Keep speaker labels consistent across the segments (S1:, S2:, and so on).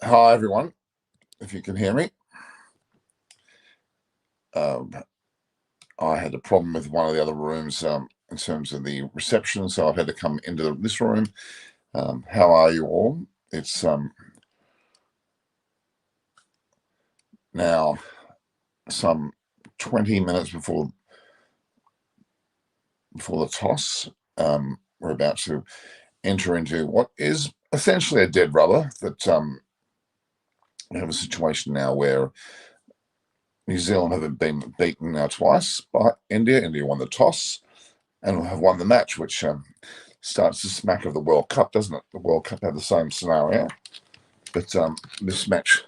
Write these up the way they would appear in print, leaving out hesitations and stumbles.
S1: Hi, everyone. If you can hear me, I had a problem with one of the other rooms in terms of the reception, so I've had to come into this room. How are you all? It's now some 20 minutes before the toss. We're about to enter into what is essentially a dead rubber. That we have a situation now where New Zealand have been beaten now twice by India. India won the toss and have won the match, which starts to smack of the World Cup, doesn't it? The World Cup had the same scenario, but this match,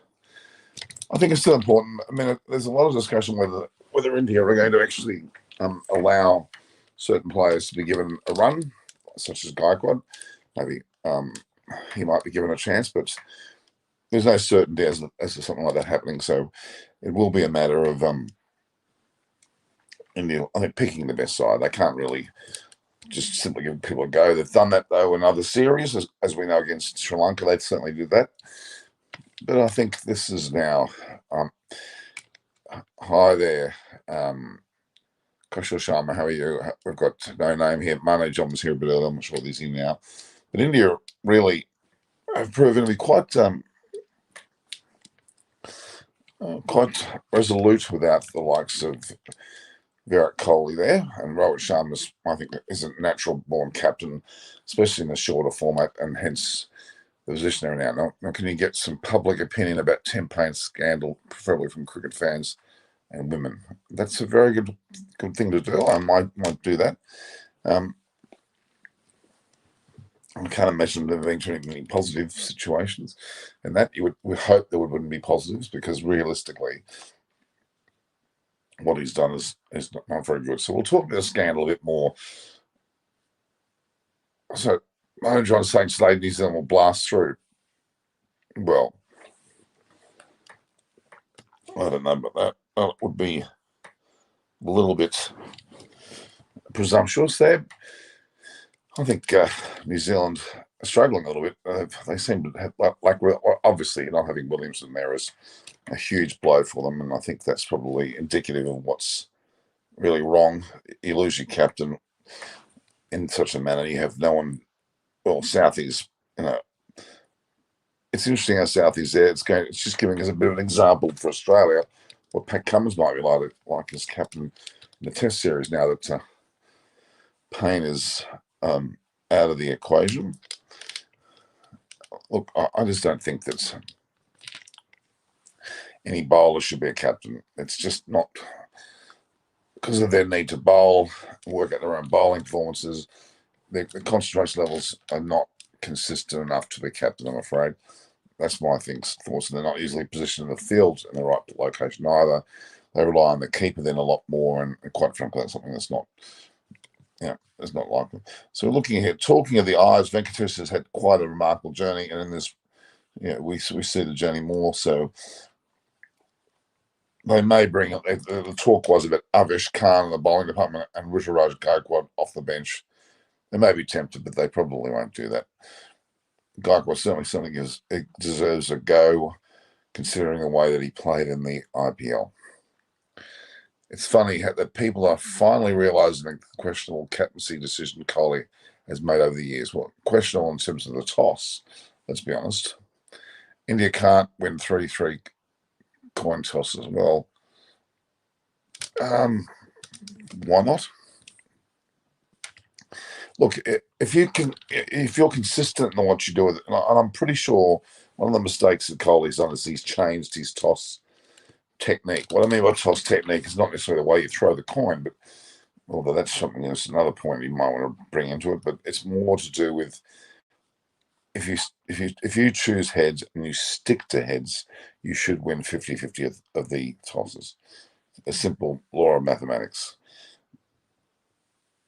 S1: I think, is still important. I mean, there's a lot of discussion whether India are going to actually allow certain players to be given a run, such as Gaikwad. Maybe he might be given a chance, but there's no certainty as to something like that happening. So it will be a matter of India, I think, picking the best side. They can't really just simply give people a go. They've done that, though, in other series, as we know, against Sri Lanka. They certainly did that. But I think this is now. Hi there, Kaushal Sharma. How are you? We've got no name here. Mane John was here a bit earlier. I'm not sure he's in now. But India really have proven to be quite resolute without the likes of Virat Kohli there, and Rohit Sharma, I think, is a natural-born captain, especially in the shorter format, and hence the position they're in now. Now, can you get some public opinion about 10 paint scandal, preferably from cricket fans and women? That's a very good thing to do. I might do that. I can't imagine there being too many positive situations, and that you would hope there wouldn't be positives, because realistically, what he's done is not very good. So we'll talk about the scandal a bit more. So I'm trying to say today New Zealand will blast through. Well, I don't know about that. Well, it would be a little bit presumptuous there. I think New Zealand are struggling a little bit. They seem to have, obviously, not having Williamson there is a huge blow for them, and I think that's probably indicative of what's really wrong. You lose your captain in such a manner. You have no one. Well, Southie's, it's interesting how Southie's there. It's just giving us a bit of an example for Australia what Pat Cummins might be like as captain in the Test series now that Payne is out of the equation. Look, I just don't think that any bowler should be a captain. It's just not because of their need to bowl, work out their own bowling performances. The concentration levels are not consistent enough to be captain, I'm afraid. That's my thoughts, and they're not easily positioned in the field in the right location either. They rely on the keeper then a lot more, and quite frankly, that's something that's not, it's not likely. So we're looking ahead. Talking of the eyes, Venkatesh has had quite a remarkable journey, and in this, we see the journey more. So they may bring up. The talk was about Avesh Khan in the bowling department and Ruturaj Gaikwad off the bench. They may be tempted, but they probably won't do that. Gaikwad certainly something deserves a go, considering the way that he played in the IPL. It's funny that people are finally realising the questionable captaincy decision Kohli has made over the years. Well, questionable in terms of the toss, let's be honest. India can't win 3-3 coin tosses. Well, why not? Look, if you're consistent in what you do with it, and I'm pretty sure one of the mistakes that Kohli's done is he's changed his toss technique. What I mean by toss technique is not necessarily the way you throw the coin, but although that's something that's another point you might want to bring into it. But it's more to do with if you choose heads and you stick to heads, you should win 50-50 of the tosses. A simple law of mathematics.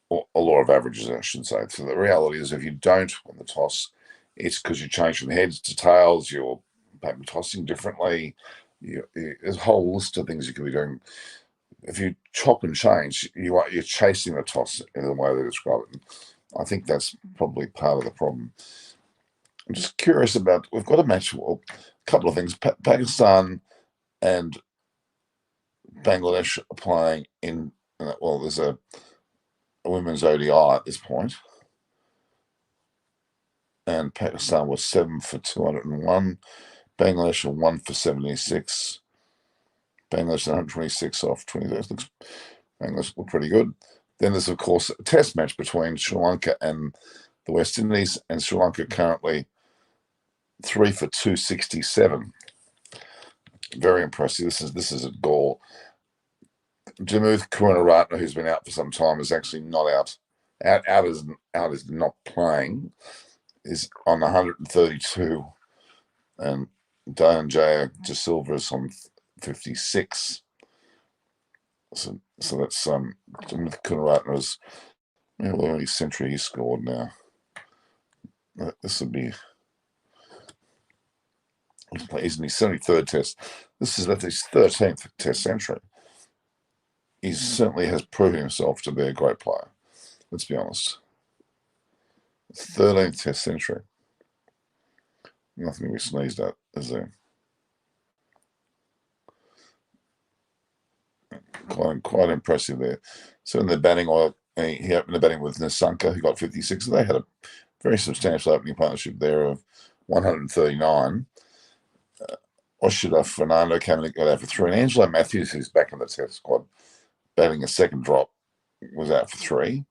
S1: Or a law of averages, I should say. So the reality is, if you don't win the toss, it's because you change from heads to tails. You're maybe tossing differently. There's a whole list of things you could be doing. If you chop and change, you're chasing the toss in the way they describe it. And I think that's probably part of the problem. I'm just curious about. We've got a match. Well, a couple of things. Pakistan and Bangladesh are playing in. Well, there's a women's ODI at this point, and Pakistan was 7 for 201. Bangladesh are 1 for 76. Bangladesh 126 off 20. Looks Bangladesh look pretty good. Then there's of course a test match between Sri Lanka and the West Indies, and Sri Lanka currently 3 for 267. Very impressive. This is a goal. Jamuth Karunaratne, who's been out for some time, is actually not out. Out is not playing. Is on 132, and Dayan Jaya De Silva is on 56. So that's Jamuth Karunaratne is the only century he scored now. This would be. He's in his 73rd test. This is his 13th test century. He certainly has proven himself to be a great player. Let's be honest. 13th test century. Nothing to be sneezed at, is there? Quite impressive there. So in the batting, he opened the batting with Nasanka, who got 56. They had a very substantial opening partnership there of 139. Oshida Fernando came in and got out for 3. And Angelo Matthews, who's back in the test squad, batting a second drop, was out for 3.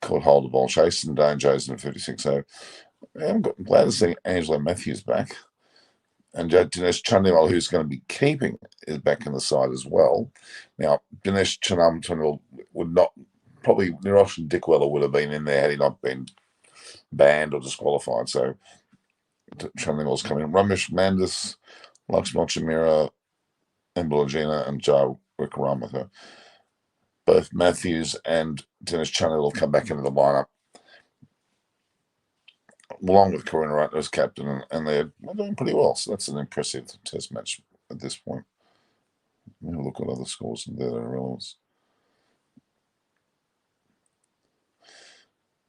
S1: Caught hold of ball chase, and Dane Jones at 56. So I'm glad to see Angelo Matthews back. And Dinesh Chandimal, who's going to be keeping, is back in the side as well. Now, Dinesh Chandimal would not, probably Niroshan Dickwella would have been in there had he not been banned or disqualified. So Chandimal's coming in. Ramesh Mandis, Lakshman Chamira, Embalagina, and Joe Wickramatha. Both Matthews and Dinesh Chandimal will come back into the lineup, along with Karunaratne as captain, and they're doing pretty well. So that's an impressive test match at this point. We'll look at other scores and their relevance.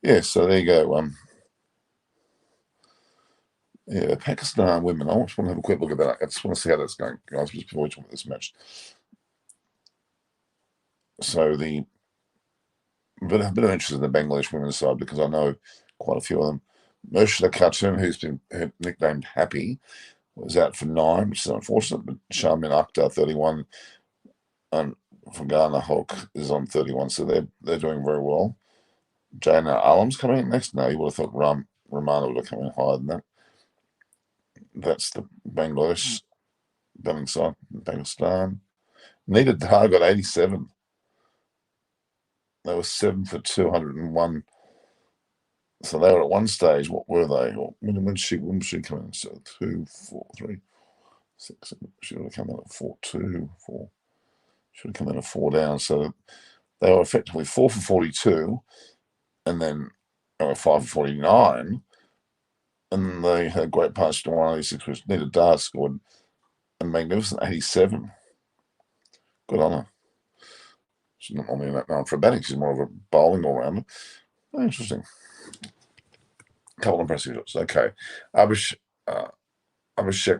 S1: Yeah, so there you go. Yeah, Pakistan women. I just want to have a quick look at that. I just want to see how that's going, guys, just before we talk about this match. So a bit of interest in the Bangladesh women's side because I know quite a few of them. Murshida Khatun, who's been nicknamed Happy, was out for 9, which is unfortunate, but Sharmin Akhtar, 31, and Fagana Hawk is on 31, so they're doing very well. Jaina Alam's coming in next. No, you would have thought Ramana would have come in higher than that. That's the Bangladesh batting side. Pakistan. Nita Dar got 87. They were 7 for 201. So they were at one stage. What were they? When did she come in? So 2, 4, 3, 6. She would have come in at 4, 2, 4. Should have come in at 4 down. So they were effectively 4 for 42, and then they were 5 for 49. And they had a great pass to 186, which Nita Dar scored a magnificent 87. Good on her. She's not normally known for batting. She's more of a bowling all-rounder. Interesting. A couple of impressive shots. Okay. Abhishek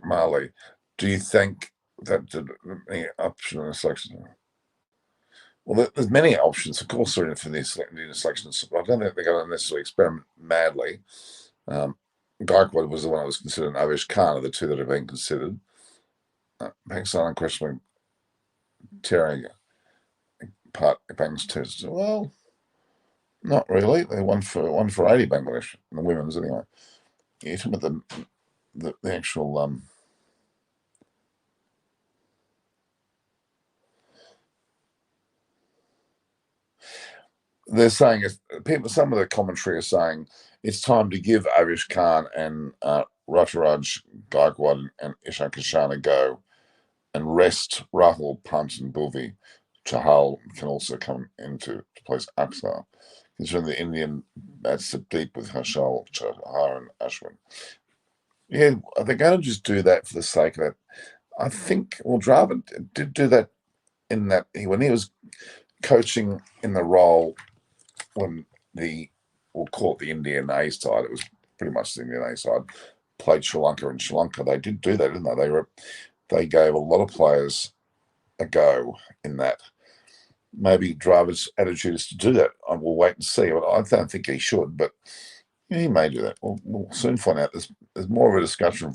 S1: Mali, do you think that any option in the selection? Well, there's many options. Of course, they're in for the selections. I don't think they're going to necessarily experiment madly. Gaikwad was the one that was considered, and Avish Khan are the two that have been considered. Pakistan unquestionably tearing apart Bang's test. Well, not really. They won for 80 Bangladesh, the women's anyway. You're talking about the actual they're saying some of the commentary are saying it's time to give Avish Khan and Ruturaj Gaikwad and Ishan Kishan a go and rest Rahul, Pant and Bhuvi. Chahal can also come into place Aksar. Considering the Indian bats are deep with Harshal, Chahar and Ashwin. Yeah, they're going to just do that for the sake of it. I think, well, Dravid did do that when he was coaching in the role when we'll call it the Indian A side, it was pretty much the Indian A side. played Sri Lanka in Sri Lanka, they did do that, didn't they? They gave a lot of players a go in that. Maybe Dravid's attitude is to do that. I will wait and see. But I don't think he should, but he may do that. We'll soon find out. There's more of a discussion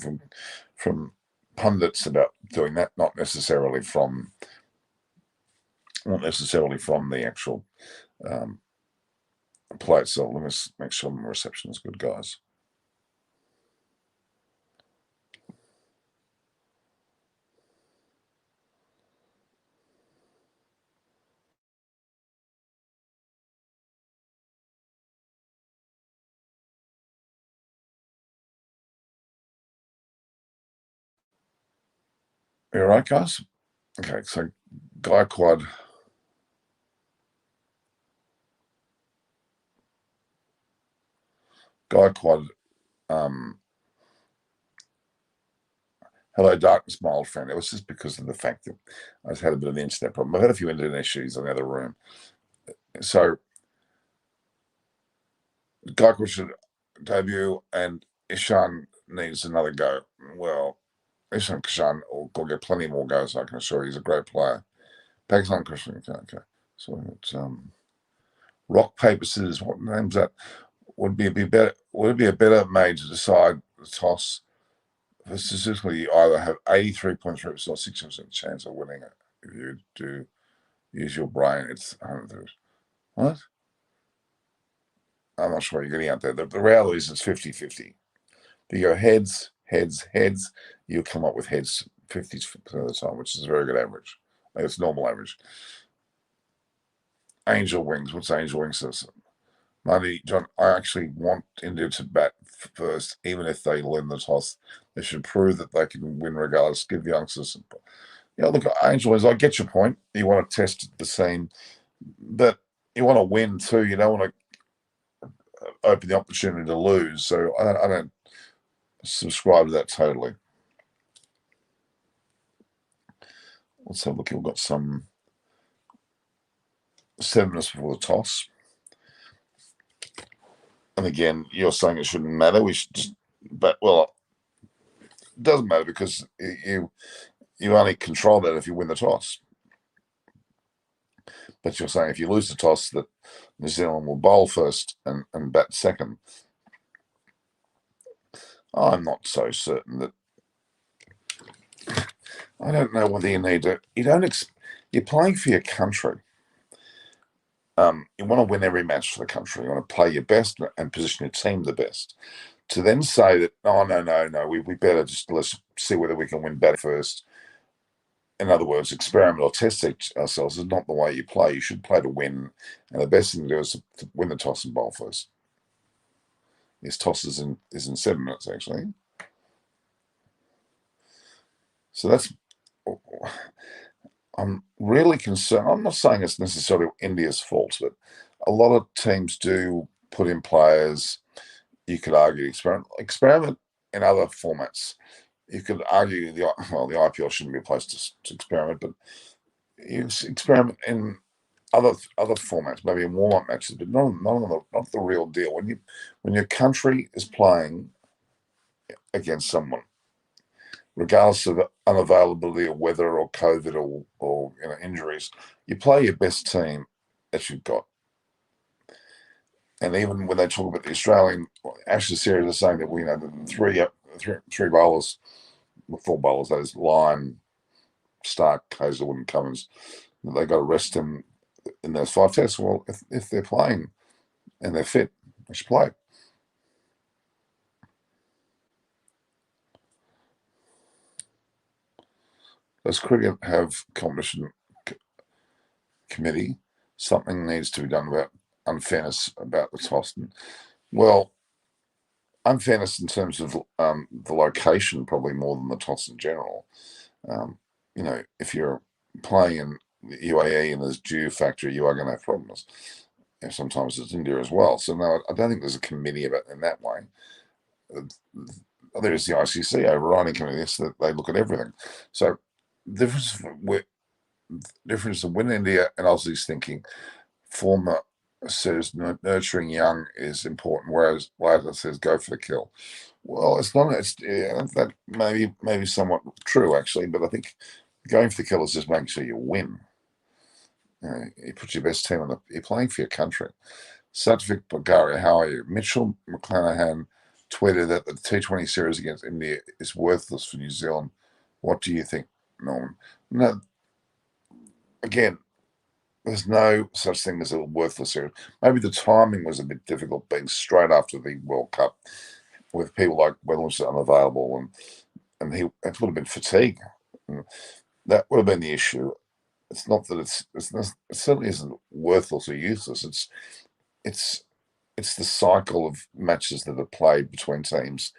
S1: from pundits about doing that, not necessarily from the actual play itself. Let me make sure my reception is good, guys. You all right, guys? Okay, so Gaikwad. Gaikwad. Hello, darkness, my old friend. It was just because of the fact that I just had a bit of an internet problem. I've had a few internet issues in the other room. So Gaikwad should debut, and Ishan needs another go. Well, Ishan Kishan will get plenty more goes, I can assure you. He's a great player. Pakistan Christian. Okay. So it's rock, paper, scissors. What name's that? Would it be a better made to decide the toss? Statistically, you either have 83.3% or 60% chance of winning it. If you do use your brain, it's 100. What? I'm not sure what you're getting out there. The reality is it's 50-50. If you go heads, you'll come up with heads 50% of the time, which is a very good average. Like it's normal average. Angel wings. What's angel wings system? Money, John, I actually want India to bat first, even if they win the toss. They should prove that they can win regardless. Give youngsters. Look, Angel wings, I get your point. You want to test the scene, but you want to win too. You don't want to open the opportunity to lose. So I don't subscribe to that totally. Let's have a look. We've got some 7 minutes before the toss. And again, you're saying it shouldn't matter. We should just, but well, it doesn't matter because you only control that if you win the toss. But you're saying if you lose the toss, that New Zealand will bowl first and bat second. I'm not so certain that. I don't know whether you need to. You're playing for your country. You want to win every match for the country. You want to play your best and position your team the best. To then say that, oh, no, we better let's see whether we can win better first. In other words, experiment or test ourselves is not the way you play. You should play to win, and the best thing to do is to win the toss and bowl first. This toss is in 7 minutes, actually. So that's. I'm really concerned. I'm not saying it's necessarily India's fault, but a lot of teams do put in players. You could argue experiment in other formats. You could argue the IPL shouldn't be a place to experiment, but you experiment in other formats, maybe in warm-up matches, but not the real deal. When your country is playing against someone, regardless of unavailability or weather or COVID or injuries, you play your best team that you've got. And even when they talk about the Australian Ashes series, they're saying that the three bowlers, 4 bowlers, that is Lyon, Stark, Hazelwood, and Cummins, they got to rest them in those 5 tests. Well, if they're playing and they're fit, they should play. Does cricket have competition committee? Something needs to be done about unfairness about the toss. Well, unfairness in terms of the location, probably more than the toss in general. If you're playing in the UAE and there's dew factor, you are going to have problems. And sometimes it's India as well. So no, I don't think there's a committee about in that way. There is the ICC overriding committee, so that they look at everything. So the difference of when India and Aussies thinking form says nurturing young is important, whereas Later says go for the kill. Well, it's not. It's that maybe somewhat true actually, but I think going for the kill is just making sure you win. You put your best team on the. You're playing for your country. Satvik Bulgaria, how are you? Mitchell McClanahan tweeted that the T20 series against India is worthless for New Zealand. What do you think, Norman? No, again, there's no such thing as a worthless series. Maybe the timing was a bit difficult, being straight after the World Cup with people like Williamson unavailable, and it would have been fatigue. And that would have been the issue. It's not that it certainly isn't worthless or useless. It's it's the cycle of matches that are played between teams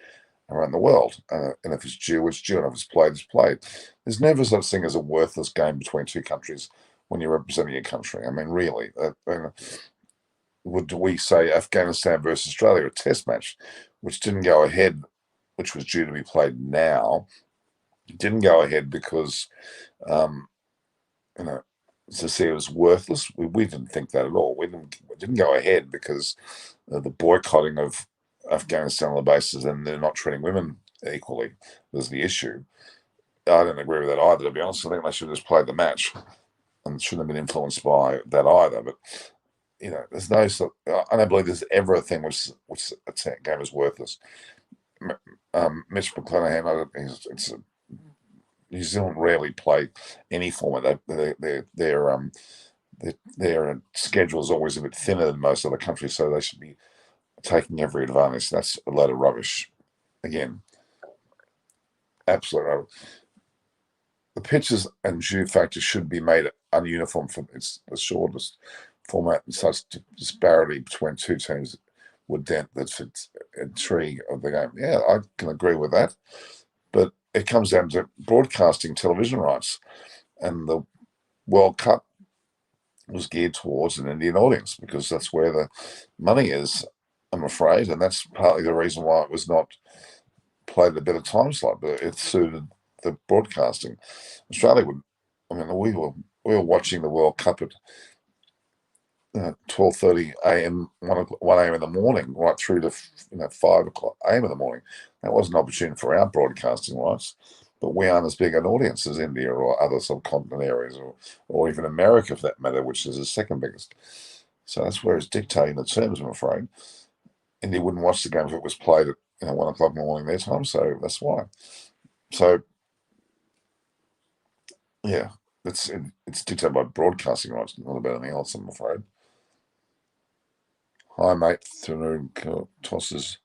S1: around the world. And if it's due, it's due. And if it's played, it's played. There's never such thing as a worthless game between two countries when you're representing a country. I mean, really. Would we say Afghanistan versus Australia, a test match, which didn't go ahead, which was due to be played now, didn't go ahead because, um, you know, to see it was worthless. We didn't think that at all. It didn't go ahead because the boycotting of Afghanistan on the basis and they're not treating women equally was the issue. I don't agree with that either, to be honest. I think they should have just played the match and shouldn't have been influenced by that either. But there's no. I don't believe there's ever a thing which a game is worthless. Mitch McClanahan, it's New Zealand rarely play any format. Their schedule is always a bit thinner than most other countries, so they should be taking every advantage. That's a load of rubbish. Again, absolute rubbish. The pitches and due factor should be made ununiform for it's the shortest format, and such disparity between two teams would dent the intrigue of the game. Yeah, I can agree with that. But it comes down to broadcasting television rights. And the World Cup was geared towards an Indian audience because that's where the money is, I'm afraid. And that's partly the reason why it was not played at a better time slot, but it suited the broadcasting. Australia would, I mean, we were watching the World Cup at 12:30 a.m., 1 a.m. in the morning, right through to 5 o'clock a.m. in the morning. That was an opportunity for our broadcasting rights, but we aren't as big an audience as India or other subcontinent areas, or even America for that matter, which is the second biggest. So that's where it's dictating the terms, I'm afraid. India wouldn't watch the game if it was played at 1 o'clock in the morning their time, so that's why. So, yeah, it's dictated by broadcasting rights, not about anything else, I'm afraid. Hi, mate. Tosses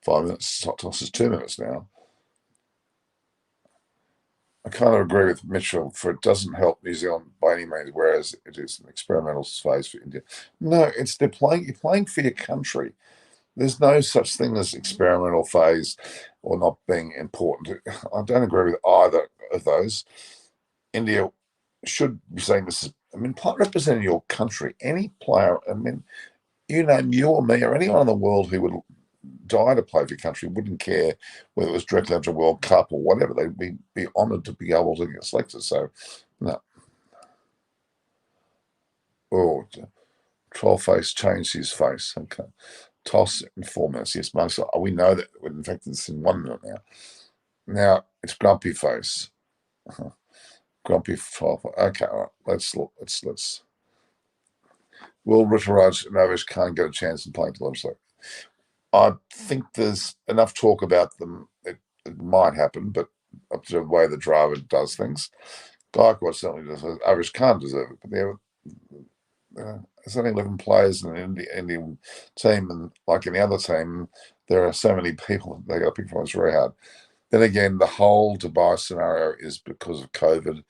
S1: 5 minutes. Tosses 2 minutes now. I kind of agree with Mitchell, for it doesn't help New Zealand by any means, whereas it is an experimental phase for India. No, you're playing for your country. There's no such thing as experimental phase or not being important. I don't agree with either of those. India should be saying this is, representing your country. Any player, you name you or me or anyone in the world who would die to play for your country wouldn't care whether it was directly after a World Cup or whatever. They'd be honoured to be able to get selected. So, no. Oh, Trollface changed his face. Okay. Toss in 4 minutes. Yes, most we know that. In fact, it's in 1 minute now. Now it's Grumpy Face. Grumpy Face. Okay, all right. Let's. Will Rituraj and Novish can't get a chance in playing to I think there's enough talk about them. It might happen, but up to the way the driver does things, Gaikwad certainly does. Avish can't deserve it, but there's only 11 players in an Indian team, and like any other team, there are so many people they got to pick from. It's very hard. Then again, the whole Dubai scenario is because of COVID,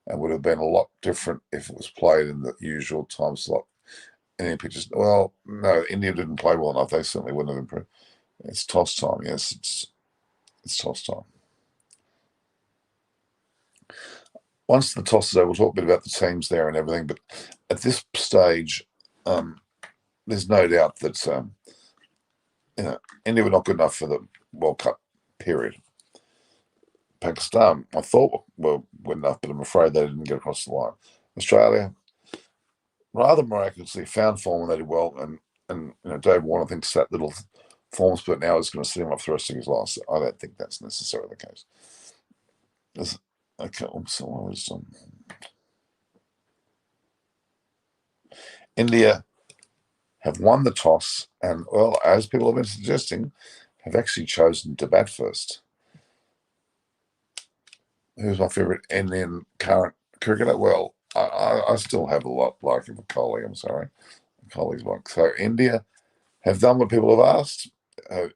S1: and would have been a lot different if it was played in the usual time slot. Any pitches? Well, no, India didn't play well enough. They certainly wouldn't have improved. It's toss time. Yes, it's toss time. Once the toss is over, we'll talk a bit about the teams there and everything. But at this stage, there's no doubt that India were not good enough for the World Cup period. Pakistan, I thought were good enough, but I'm afraid they didn't get across the line. Australia, rather miraculously found form and they did well. And Dave Warner thinks that little form split now is going to set him up for the rest of his life. So I don't think that's necessarily the case. Okay, so what was India have won the toss and, well, as people have been suggesting, have actually chosen to bat first. Who's my favourite Indian current cricketer? Well, I still have a lot liking for Kohli. I'm sorry, Kohli's like. So India have done what people have asked.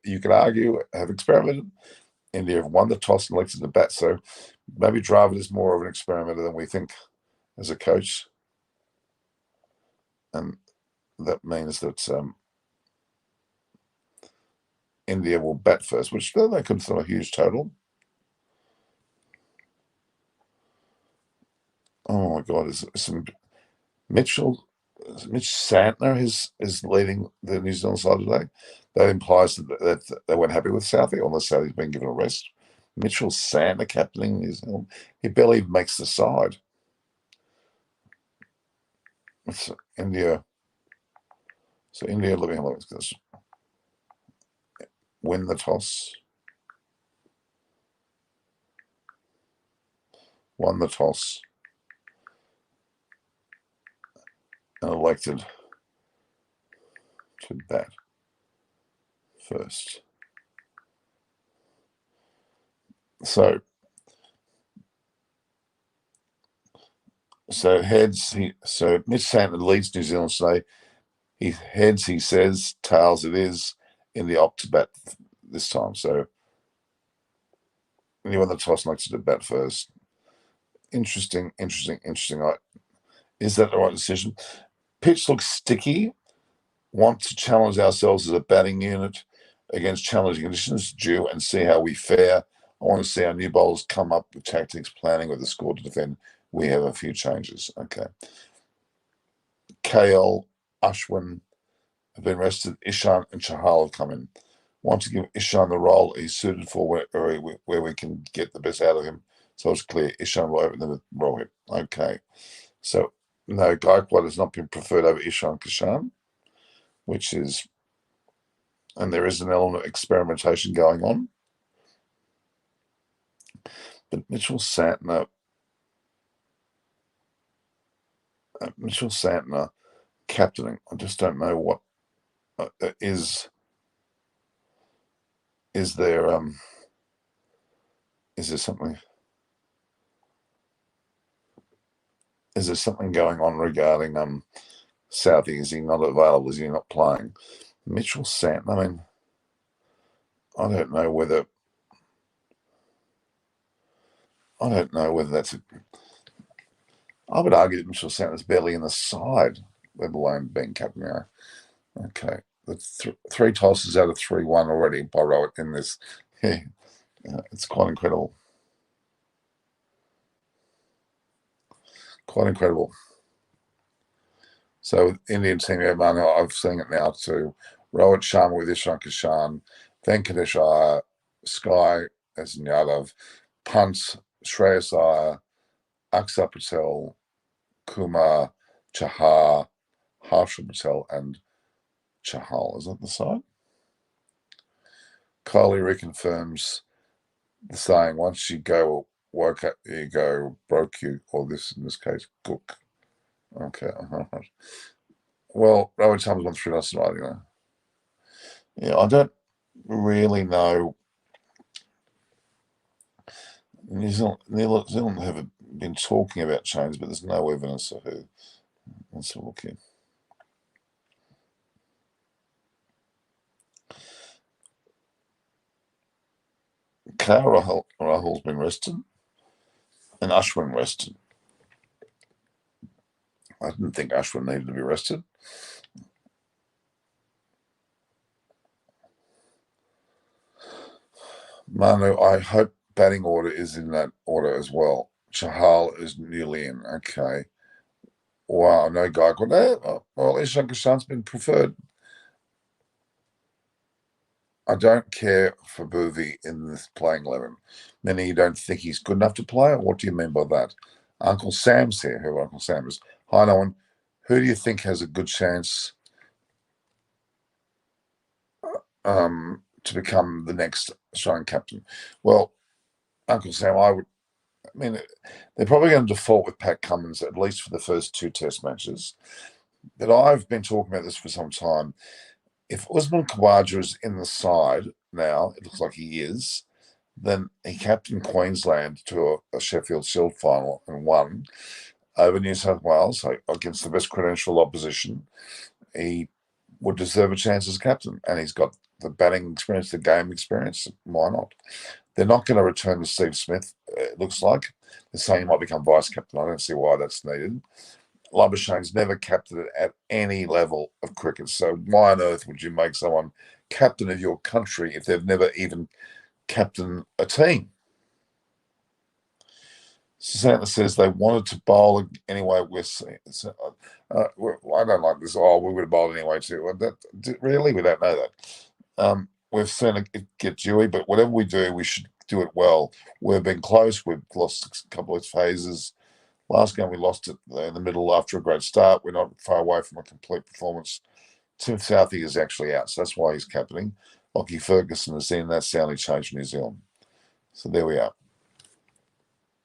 S1: You could argue have experimented. India have won the toss and elected to bat. So maybe Dravid is more of an experimenter than we think as a coach, and that means that India will bat first, which they consider a huge total. Oh my God, is some Mitch Santner is leading the New Zealand side today. That implies that they weren't happy with Southey, unless Southey's been given a rest. Mitchell Santner captaining New Zealand. He barely makes the side. It's India. So India, let me have a look at this. Win the toss. Won the toss. And elected to bat first. So heads. So Mitch Santner leads New Zealand today. He heads, he says, tails it is, in the opt to bat this time. So anyone the toss elected to bat first. Interesting. Is that the right decision? Pitch looks sticky. Want to challenge ourselves as a batting unit against challenging conditions, due and see how we fare. I want to see our new bowlers come up with tactics, planning with the score to defend. We have a few changes. Okay. KL, Ashwin have been rested. Ishan and Chahal have come in. Want to give Ishan the role he's suited for, where we can get the best out of him. So it's clear Ishan will open the Rohit. Okay. So no, Gaikwad has not been preferred over Ishan Kishan, and there is an element of experimentation going on. But Mitchell Santner captaining, I just don't know what is there something going on regarding Southey? Is he not available? Is he not playing? Mitchell Santner, I mean, I don't know whether that's I would argue that Mitchell Santner's barely in the side, let alone being captain now. Okay. The three tosses out of 3-1 already by Rohit in this. Yeah, it's quite incredible. Quite incredible. So Indian team, I've seen it now too. Rohit Sharma with Ishan Kishan, Venkatesh Iyer, Sky as in Yadav, Punt, Shreyas Iyer, Akshar Patel, Kumar, Chahar, Harshal Patel, and Chahal. Is that the side? Kohli reconfirms the saying, once you go woke up, you go broke you, or this in this case, cook. Okay. Well, Rowan Thomas went through last night, Yeah, I don't really know. New Zealand have been talking about change, but there's no evidence of who. Let's have a look here. Rahul's been rested, and Ashwin rested. I didn't think Ashwin needed to be rested. Manu, I hope batting order is in that order as well. Chahal is newly in. Okay. Wow, no guy called that. Well, Ishan Kishan's been preferred. I don't care for Bhuvi in this playing 11. Meaning you don't think he's good enough to play? Or what do you mean by that? Uncle Sam's here. Who Uncle Sam is? Hi, no one. Who do you think has a good chance to become the next Australian captain? Well, Uncle Sam, I mean, they're probably going to default with Pat Cummins at least for the first two Test matches. But I've been talking about this for some time. If Usman Khawaja is in the side now, it looks like he is, then he captained Queensland to a Sheffield Shield final and won over New South Wales against the best credential opposition. He would deserve a chance as captain, and he's got the batting experience, the game experience. Why not? They're not going to return to Steve Smith, it looks like. They're saying he might become vice captain. I don't see why that's needed. Labuschagne's never captained it at any level of cricket. So why on earth would you make someone captain of your country if they've never even captained a team? Susanna says they wanted to bowl anyway. I don't like this. Oh, we would have bowled anyway too. Really, we don't know that. We've seen it get dewy, but whatever we do, we should do it well. We've been close. We've lost a couple of phases. Last game we lost it in the middle after a great start. We're not far away from a complete performance. Tim Southey is actually out, so that's why he's captaining. Lockie Ferguson is in. That's the only change in New Zealand. So there we are.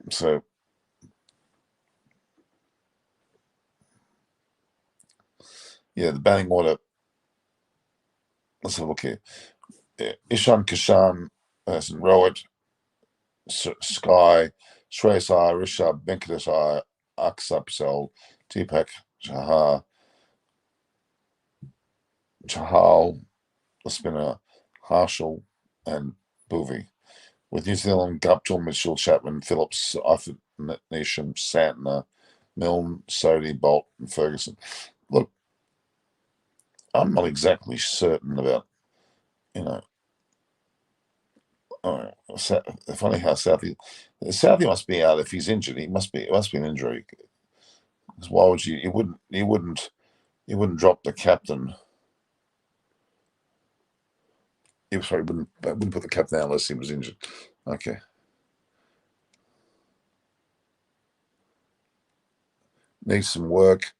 S1: So yeah, the batting order. Let's have a look here. Ishan Kishan, St. Rohit, Sky, Shreyas Iyer, Rishabh, Venkatesh Iyer, Aksa Patel, Deepak Chahal, the spinner, Harshal, and Bhuvi. With New Zealand, Guptill, Mitchell, Chapman, Phillips, Eifert, Neesham, Santner, Milne, Sodhi, Bolt, and Ferguson. Look, I'm not exactly certain about, you know, funny how Southey must be out if he's injured. It must be an injury. Because why would you wouldn't drop the captain. Sorry, wouldn't put the captain out unless he was injured. Okay. Needs some work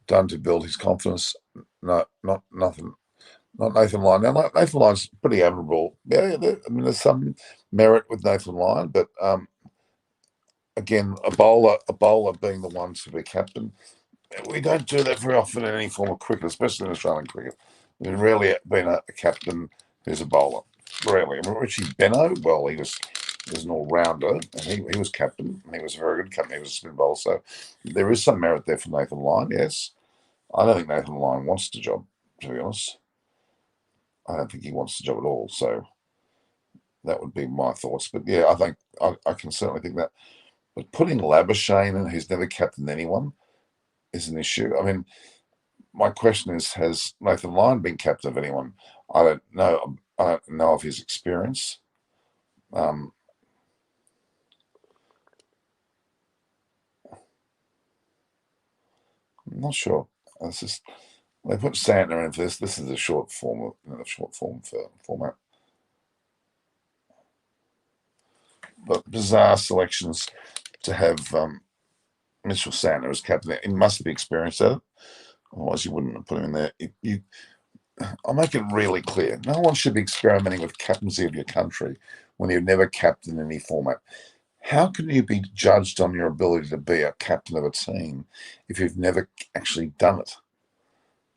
S1: done to build his confidence. No, not nothing. Not Nathan Lyon. Now, Nathan Lyon's pretty admirable. Yeah, I mean, there's some merit with Nathan Lyon, but again, a bowler being the one to be captain, we don't do that very often in any form of cricket, especially in Australian cricket. There's rarely been a captain who's a bowler. Rarely. I mean, Richie Benaud, well, he was an all-rounder, and he was captain, and he was a very good captain. He was a spin bowler, so there is some merit there for Nathan Lyon, yes. I don't think Nathan Lyon wants the job, to be honest. I don't think he wants the job at all, so that would be my thoughts. But yeah, I think I can certainly think that. But putting Labuschagne in, who's never captained anyone, is an issue. I mean, my question is, has Nathan Lyon been captain of anyone? I don't know. I don't know of his experience. I'm not sure. It's just they put Santner in for this. This is a short form, format. But bizarre selections to have Mitchell Santner as captain. He must be experienced at it. Otherwise, you wouldn't have put him in there. I'll make it really clear. No one should be experimenting with captaincy of your country when you've never captained any format. How can you be judged on your ability to be a captain of a team if you've never actually done it?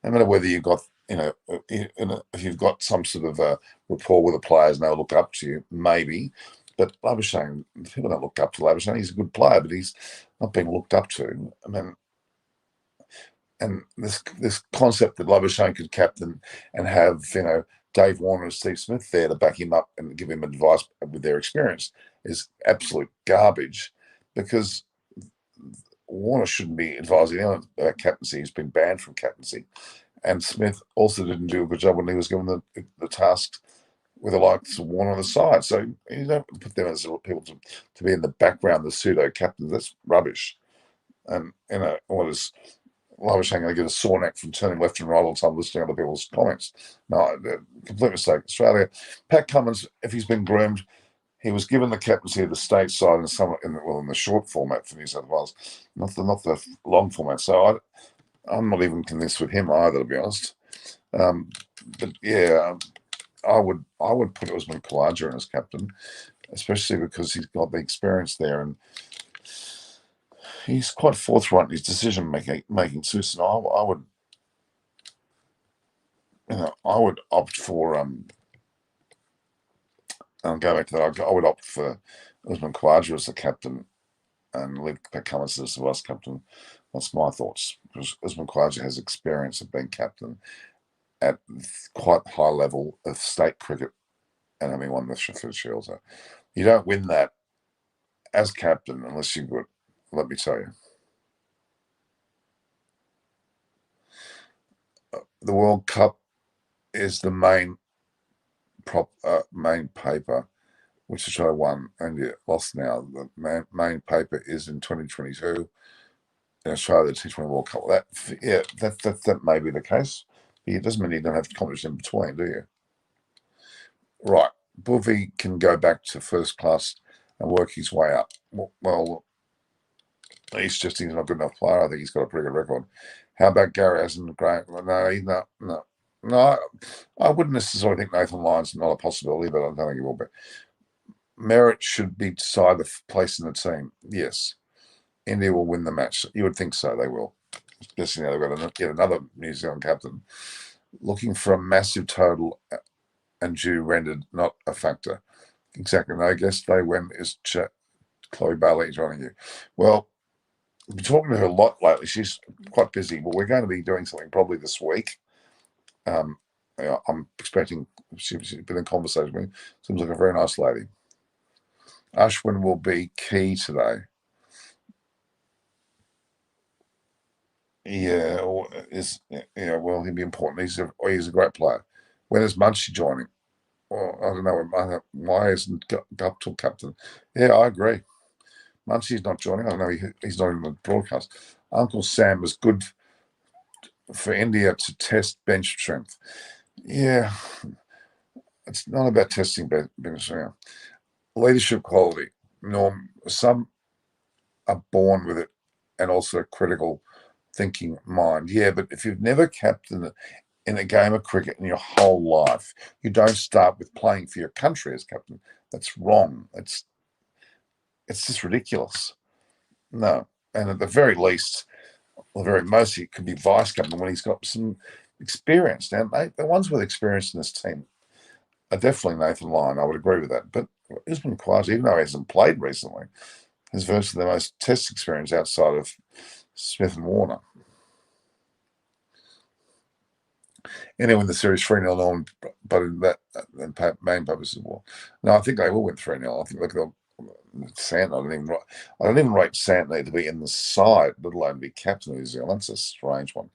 S1: No matter whether you've got, if you've got some sort of rapport with the players and they'll look up to you, maybe. But Labuschagne, people don't look up to Labuschagne. He's a good player, but he's not being looked up to. I mean, and this concept that Labuschagne could captain and have Dave Warner and Steve Smith there to back him up and give him advice with their experience is absolute garbage, because Warner shouldn't be advising anyone about captaincy. He's been banned from captaincy, and Smith also didn't do a good job when he was given the tasks with the likes of Warner on the side. So you don't put them as people to be in the background, the pseudo captains. That's rubbish. And what is Labuschagne going to get a sore neck from turning left and right all the time listening to other people's comments? No, complete mistake. Australia, Pat Cummins, if he's been groomed, he was given the captaincy of the state side in the short format for New South Wales, not the long format. So I'm not even convinced with him either, to be honest. Um, but yeah, I would put Usman Khawaja in as captain, especially because he's got the experience there and he's quite forthright in his decision making too. So I would opt for I'll go back to that. I would opt for Usman Khawaja as the captain and leave Pat Cummins as the vice captain. That's my thoughts. Because Usman Khawaja has experience of being captain at quite high level of state cricket and having won the Sheffield Shield. So you don't win that as captain unless you're good. Let me tell you, the World Cup is the main paper, which Australia won and yet lost now. The main paper is in 2022 in Australia, the T20 World Cup. That may be the case. But it doesn't mean you don't have competition in between, do you? Right. Buffy can go back to first class and work his way up. Well, he's not a good enough player. I think he's got a pretty good record. How about Gary Hasn't great? No. I wouldn't necessarily think Nathan Lyon's not a possibility, but I don't think he will be. Merit should be decided the place in the team. Yes, India will win the match. You would think so. They will. Especially now they've got yet another New Zealand captain looking for a massive total and due rendered not a factor. Exactly. No, I guess they win is Chloe Bailey joining you. Well, I've been talking to her a lot lately. She's quite busy, but we're going to be doing something probably this week. I'm expecting she's been in conversation with me. Seems like a very nice lady. Ashwin will be key today. Yeah, well, he'll be important. He's a great player. When is Munchie joining? Well, I don't know. Why isn't Guptill captain? Yeah, I agree. Munchie's not joining. I don't know. He's not in the broadcast. Uncle Sam was good for India to test bench strength. Yeah, it's not about testing bench strength. Leadership quality. Norm, some are born with it and also a critical thinking mind. Yeah, but if you've never captained in a game of cricket in your whole life, you don't start with playing for your country as captain. That's wrong. It's just ridiculous. No. And at the very least, or very most, he could be vice captain when he's got some experience. Now, the ones with experience in this team are definitely Nathan Lyon. I would agree with that. But Usman Khawaja, even though he hasn't played recently, has virtually the most test experience outside of Smith and Warner. Anyway, in the series 3-0 on, but in that main purpose as well. No, I think they will win 3-0. I think they'll. Santner, I don't even rate Santner to be in the side, let alone be captain of New Zealand. That's a strange one.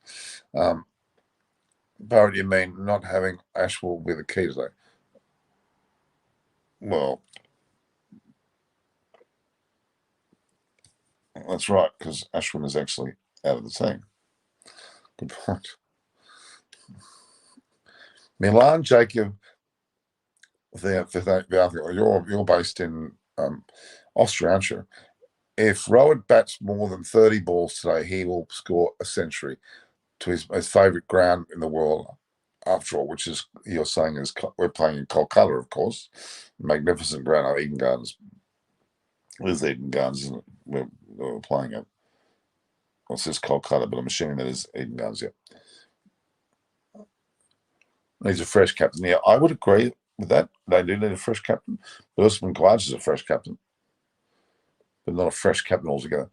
S1: Barrett, you mean not having Ashwell be the key today? Well, that's right, because Ashwin is actually out of the team. Good point. Milan Jacob, you're based in Austria, aren't you? If Rowan bats more than 30 balls today, he will score a century to his favourite ground in the world, after all, which is, you're saying, is we're playing in Kolkata, of course. Magnificent ground, Eden Gardens. It is Eden Gardens, isn't it? We're playing it. Well, it says Kolkata, but I'm assuming that is Eden Gardens, yeah. Needs a fresh captain. Yeah, I would agree with that. They do need a fresh captain. But Usman Khawaja is a fresh captain, but not a fresh captain altogether.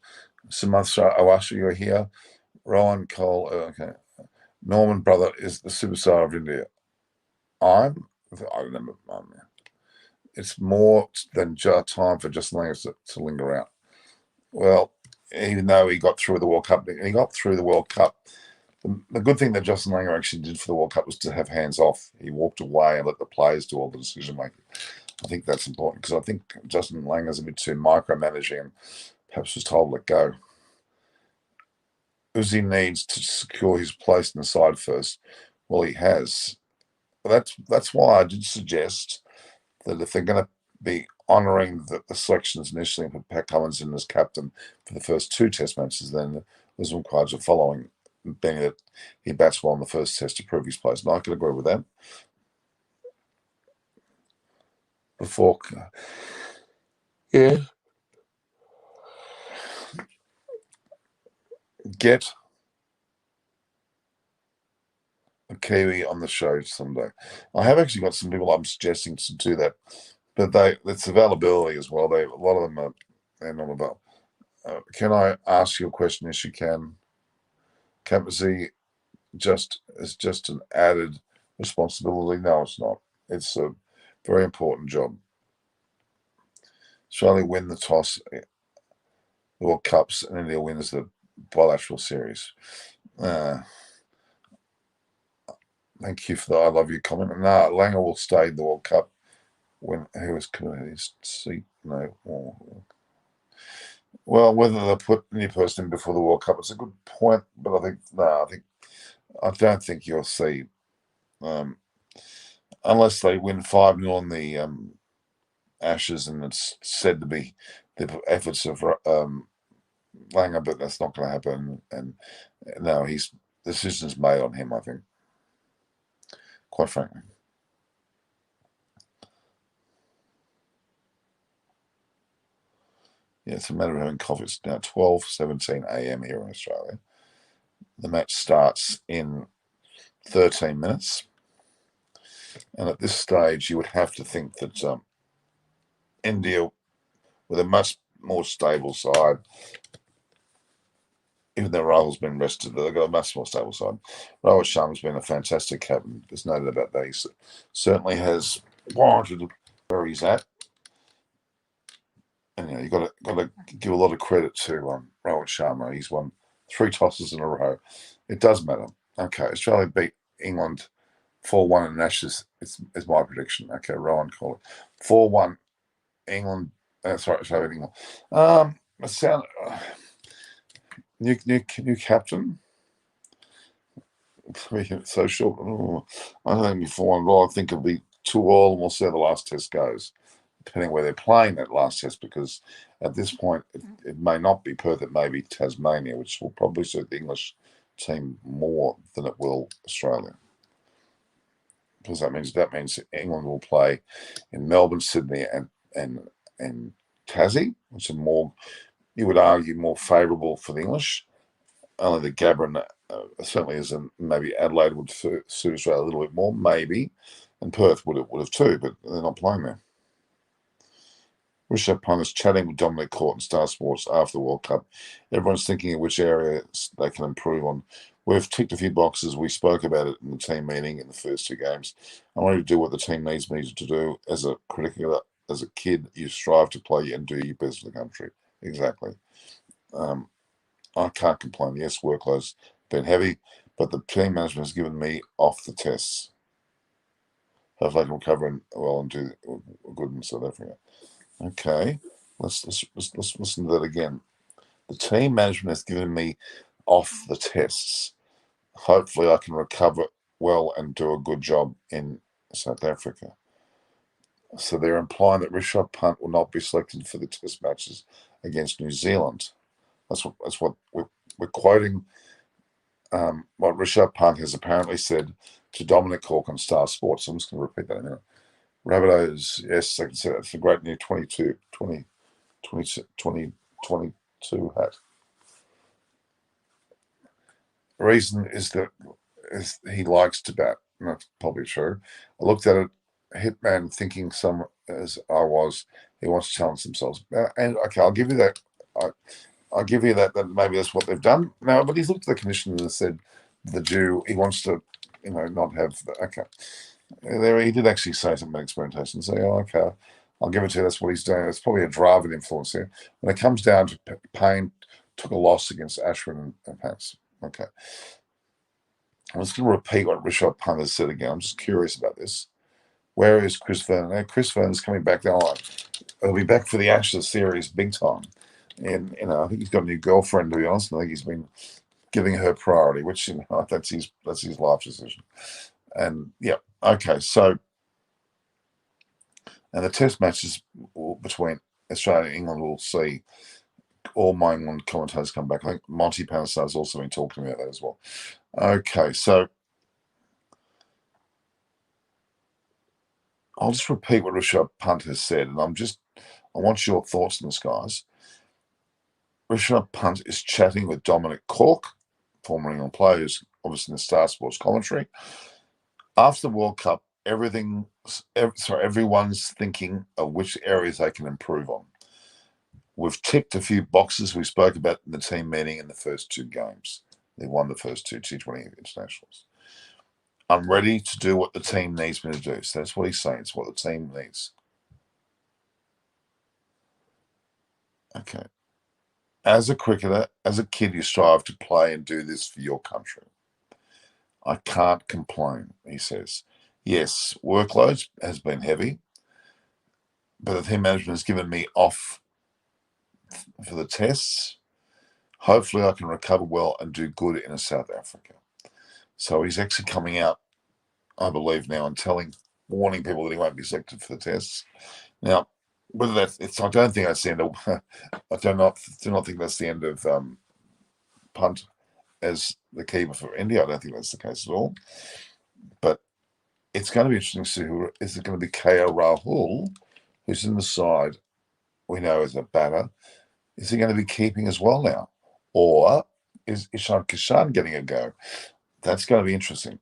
S1: Samantha Awasha, you're here. Rowan Cole, okay. Norman Brother is the superstar of India. I remember. It's more than just time for Justin Langer to linger out. Well, even though he got through the World Cup, the good thing that Justin Langer actually did for the World Cup was to have hands off. He walked away and let the players do all the decision making. I think that's important because I think Justin Langer's a bit too micromanaging and perhaps was told to let go. Uzi needs to secure his place in the side first. Well, he has. That's why I did suggest that if they're going to be honouring the selections initially and put Pat Cummins in as captain for the first two Test matches, then Usman Khawaja following being that he bats well in the first test to prove his place. And I can agree with that. Before, yeah, get a Kiwi on the show someday. I have actually got some people I'm suggesting to do that, but it's availability as well. A lot of them are they're not about. Can I ask you a question? Yes, you can. Captaincy is just an added responsibility. No, it's not. It's a very important job. Australia win the toss, the World Cups, and India wins the bilateral series. Thank you for the I love you comment. No, Langer will stay in the World Cup when he was committed his seat. No. Well, whether they put any person in before the World Cup, it's a good point. But I don't think you'll see, unless they win 5-0 on the Ashes, and it's said to be the efforts of Langer, but that's not going to happen. And no, decision's made on him, I think, quite frankly. Yeah, it's a matter of having coffee. It's now 12:17 a.m. here in Australia. The match starts in 13 minutes. And at this stage, you would have to think that India, with a much more stable side, even though Rahul's been rested, they've got a much more stable side. Rohit Sharma's been a fantastic captain. There's no doubt about that. He certainly has warranted where he's at. And you've got to give a lot of credit to Rohit Sharma. He's won 3 tosses in a row. It does matter. Okay, Australia beat England 4-1 in Ashes. It's my prediction. Okay, Rowan, call it 4-1. England. Sorry, England. New captain. So short. I don't think before one. I think it'll be 2-all, and we'll see how the last test goes, depending where they're playing that last test. Because at this point, it may not be Perth. It may be Tasmania, which will probably suit the English team more than it will Australia. Because that means England will play in Melbourne, Sydney, and Tassie, which are more, you would argue, more favourable for the English. Only the Gabba certainly isn't. Maybe Adelaide would suit Australia a little bit more, maybe, and Perth would have too, but they're not playing there. Rishabh Pant is chatting with Dominic Court and Star Sports after the World Cup. Everyone's thinking of which areas they can improve on. We've ticked a few boxes. We spoke about it in the team meeting in the first 2 games. I wanted to do what the team needs me to do. As a kid, you strive to play and do your best for the country. Exactly. I can't complain. Yes, workload's been heavy, but the team management has given me off the tests. Hopefully I can recover well and do good in South Africa. Okay, let's listen to that again. The team management has given me off the tests. Hopefully I can recover well and do a good job in South Africa. So they're implying that Rishabh Pant will not be selected for the test matches against New Zealand. That's what we're quoting. What Rishabh Pant has apparently said to Dominic Cork on Star Sports. I'm just going to repeat that in a minute. Rabbitohs, yes, I can say that's the great new 2022 hat. The reason is that he likes to bat, and that's probably true. I looked at it, Hitman thinking some as I was, he wants to challenge themselves. And okay, I'll give you that. I'll give you that maybe that's what they've done. No, but he's looked at the commissioner and said he wants to, not have okay. There he did actually say something about experimentation. Say, okay, I'll give it to you. That's what he's doing. It's probably a driving influence here. When it comes down to Payne, took a loss against Ashwin and Pants. Okay. I'm just going to repeat what Rishabh Pant has said again. I'm just curious about this. Where is Chris Vernon? Now, Chris Vernon's coming back down. He'll be back for the Ashes series big time. And, I think he's got a new girlfriend, to be honest. I think he's been giving her priority, which, that's his life decision. And, yeah, okay. So, and the test matches between Australia and England, we'll see all my England commentators come back. I think Monty Panesar's also been talking about that as well. Okay, so I'll just repeat what Rishabh Pant has said, and I want your thoughts on this, guys. Rishabh Pant is chatting with Dominic Cork, former England player, who's obviously in the Star Sports commentary. After the World Cup, everyone's thinking of which areas they can improve on. We've ticked a few boxes we spoke about in the team meeting in the first two games. They won the first two T20 internationals. I'm ready to do what the team needs me to do. So that's what he's saying. It's what the team needs. Okay. As a cricketer, as a kid, you strive to play and do this for your country. I can't complain, he says. Yes, workload has been heavy, but the team management has given me off for the tests. Hopefully I can recover well and do good in South Africa. So he's actually coming out, I believe now, and warning people that he won't be selected for the tests. Now, whether I don't think that's the end of, I do not think that's the end of Punt as the keeper for India. I don't think that's the case at all. But it's going to be interesting to see who is it going to be. KO Rahul, who's in the side we know as a batter. Is he going to be keeping as well now, or is Ishan Kishan getting a go? That's going to be interesting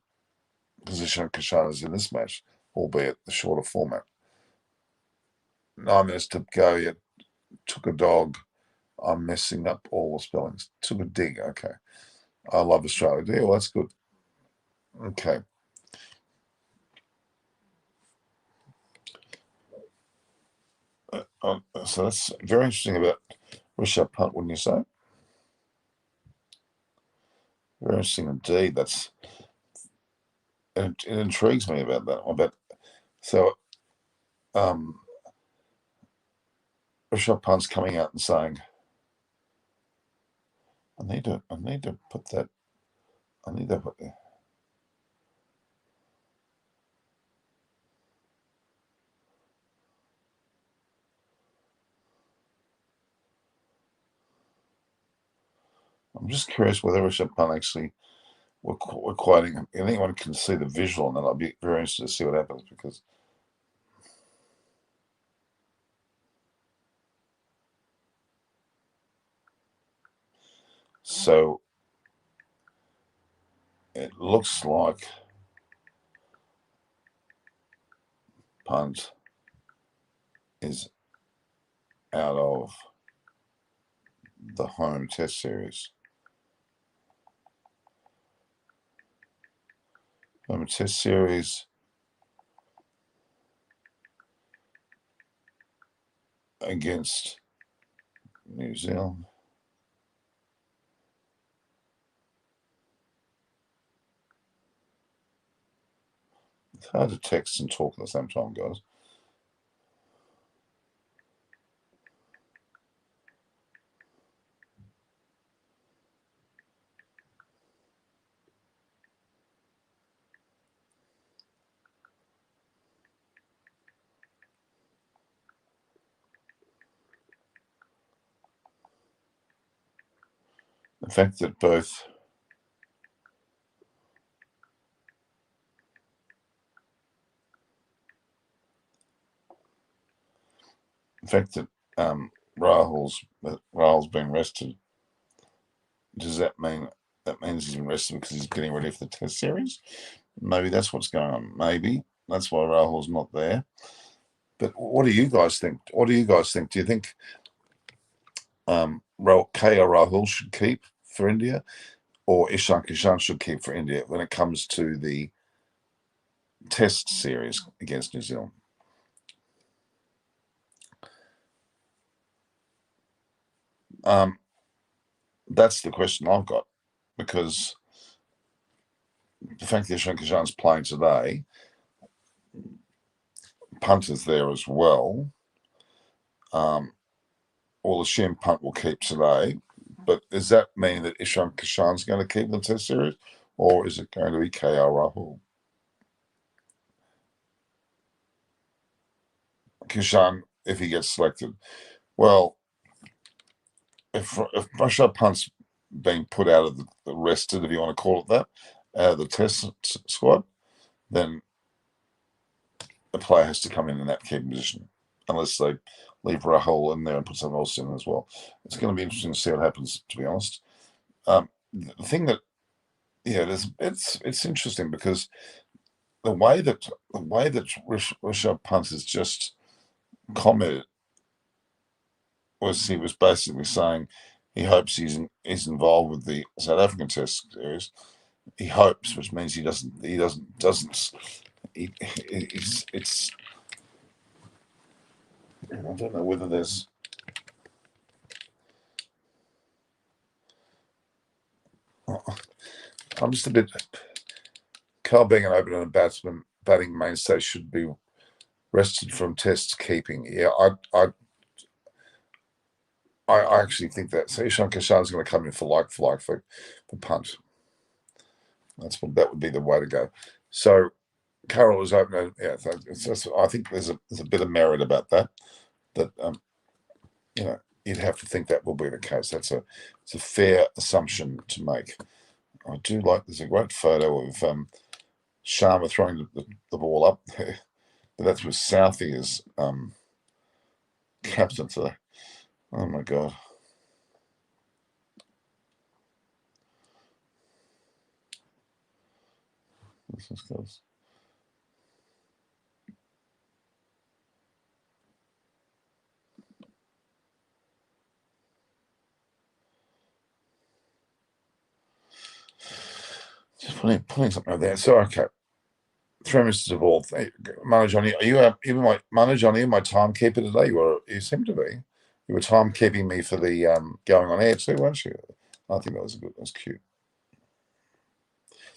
S1: because Ishan Kishan is in this match, albeit the shorter format. 9 minutes to go yet. Took a dog. I'm messing up all the spellings. Took a dig. Okay. I love Australia. Yeah, well, that's good. Okay. So that's very interesting about Rishabh Pant, wouldn't you say? Very interesting indeed. It intrigues me about that. So Rishabh Pant's coming out and saying, I need to put that. I need to put. I'm just curious whether Rishabh Pant actually we're quoting. If anyone can see the visual, and then I'll be very interested to see what happens because. So it looks like Punt is out of the home test series. Home test series against New Zealand. It's hard to text and talk at the same time, guys. The fact that Rahul's been rested, does that mean he's been rested because he's getting ready for the test series? Maybe that's what's going on. Maybe that's why Rahul's not there. But what do you guys think? Do you think KO Rahul should keep for India, or Ishan Kishan should keep for India when it comes to the test series against New Zealand? That's the question I've got, because the fact that Ishan Kishan's playing today, Punter's there as well. We'll assume Punt will keep today, but does that mean that Ishan Kishan's going to keep the test series, or is it going to be KL Rahul? Kishan, if he gets selected. Well, if Russia Punt's being put out of the rested, if you want to call it that, out of the test squad, then a player has to come in that keeping position, unless they leave Rahul in there and put someone else in as well. It's going to be interesting to see what happens, to be honest. The thing that, yeah, it's interesting because the way that Rishabh Pant has just commented was he was basically saying he hopes he's involved with the South African Test series. He hopes, which means he doesn't. He doesn't. It's. I don't know whether there's. I'm just a bit. Carl being an opener and batting mainstay should be rested from Test keeping. Yeah, I actually think that Ishan Kishan's going to come in for Punt. That would be the way to go. So Carroll is opener. Yeah, I think there's a bit of merit about that. That you'd have to think that will be the case. It's a fair assumption to make. I do like. There's a great photo of Sharma throwing the ball up there, but that's with Southee as captain today. Oh my god. This is close. Just putting something over there. So okay. 3 minutes of all. Manu Johnny, are you my Manu Johnny, my timekeeper today? You seem to be. You were timekeeping me for the going on air too, weren't you? I think that was cute.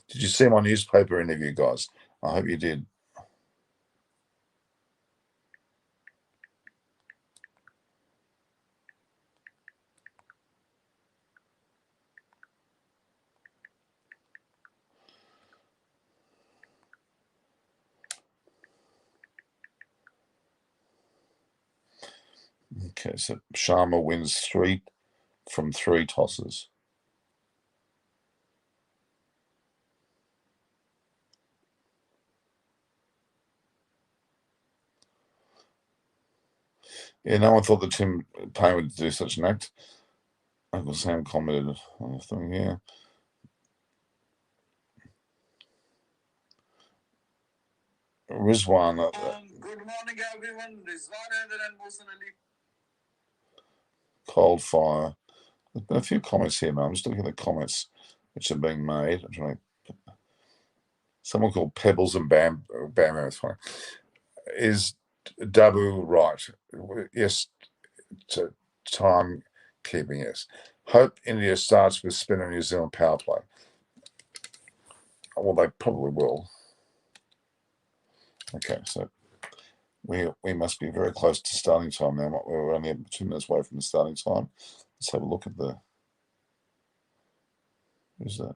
S1: Did you see my newspaper interview, guys? I hope you did. Okay, so Sharma wins 3 from 3 tosses. Yeah, no one thought that Tim Payne would do such an act. Uncle Sam commented on the thing here. Rizwan. Good morning, everyone. Rizwan and Mohsen Ali. Cold fire. There's been a few comments here, man. I'm just looking at the comments which are being made. I'm trying someone called Pebbles and Bam. That's funny. Is Dabu right? Yes. To time keeping, yes. Hope India starts with spinner New Zealand power play. Well, they probably will. Okay, so we must be very close to starting time now. We're only 2 minutes away from the starting time. Let's have a look at the. Who's that?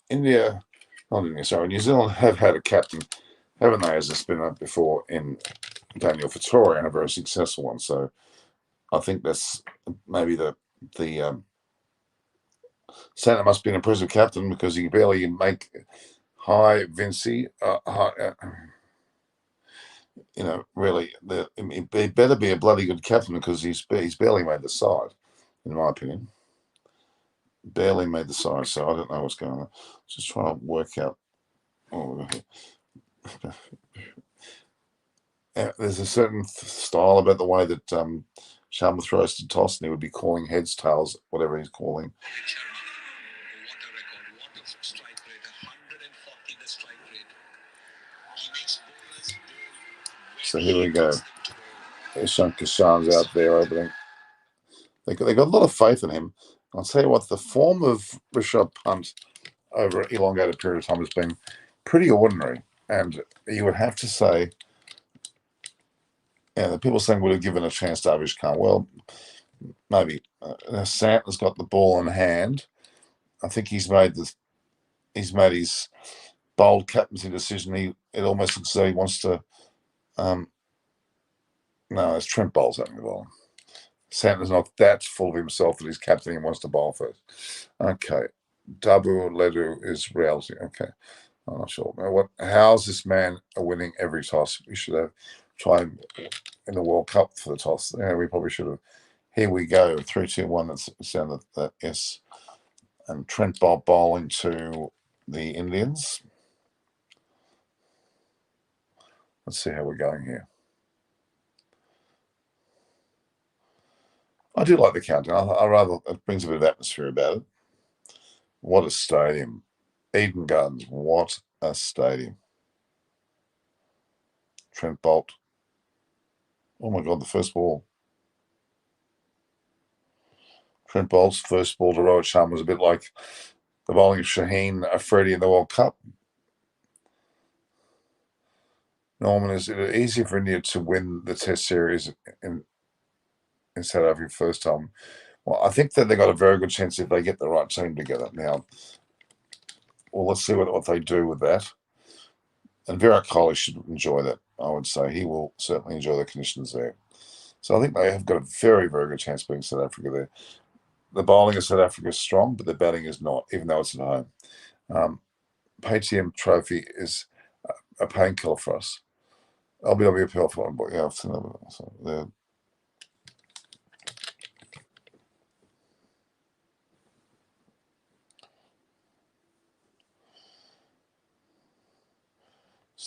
S1: India, not India, sorry, New Zealand have had a captain, haven't they, as a spinner before in Daniel Vettori, and a very successful one. So I think that's maybe the Santa must be an impressive captain because he barely make high Vinci. Really, he better be a bloody good captain because he's barely made the side, in my opinion. Barely made the side, so I don't know what's going on. Just trying to work out. Oh, there's a certain style about the way that Sharma throws to toss, and he would be calling heads, tails, whatever he's calling. So here we go. Ishan Kishan's out there opening. They got a lot of faith in him. I'll tell you what, the form of Rishabh Pant over an elongated period of time has been pretty ordinary. And you would have to say, the people saying would have given a chance to Avish Khan. Well, maybe. Santa's got the ball in hand. I think he's made his bold captaincy decision. It almost looks as though he wants to. No, it's Trent bowls having the ball. Santner's not that full of himself that he's captain and wants to bowl first. Okay. Dabu Ledu is reality. Okay. I'm not sure. Now, how's this man winning every toss? We should have tried in the World Cup for the toss. Yeah, we probably should have. Here we go. 3, 2, 1. That's sounded that yes. And Trent Bolt bowling to the Indians. Let's see how we're going here. I do like the countdown. I rather it brings a bit of atmosphere about it. What a stadium. Eden Gardens. What a stadium. Trent Bolt. Oh my God, the first ball. Trent Bolt's first ball to Rohit Sharma was a bit like the bowling of Shaheen Afridi in the World Cup. Norman, is it easier for India to win the Test series in South Africa first time? Well, I think that they got a very good chance if they get the right team together. Now, well, let's see what they do with that. And Virat Kohli should enjoy that, I would say. He will certainly enjoy the conditions there. So I think they have got a very, very good chance of beating South Africa there. The bowling of South Africa is strong, but the batting is not, even though it's at home. PTM Trophy is a painkiller for us. LBWPL for one, but yeah, so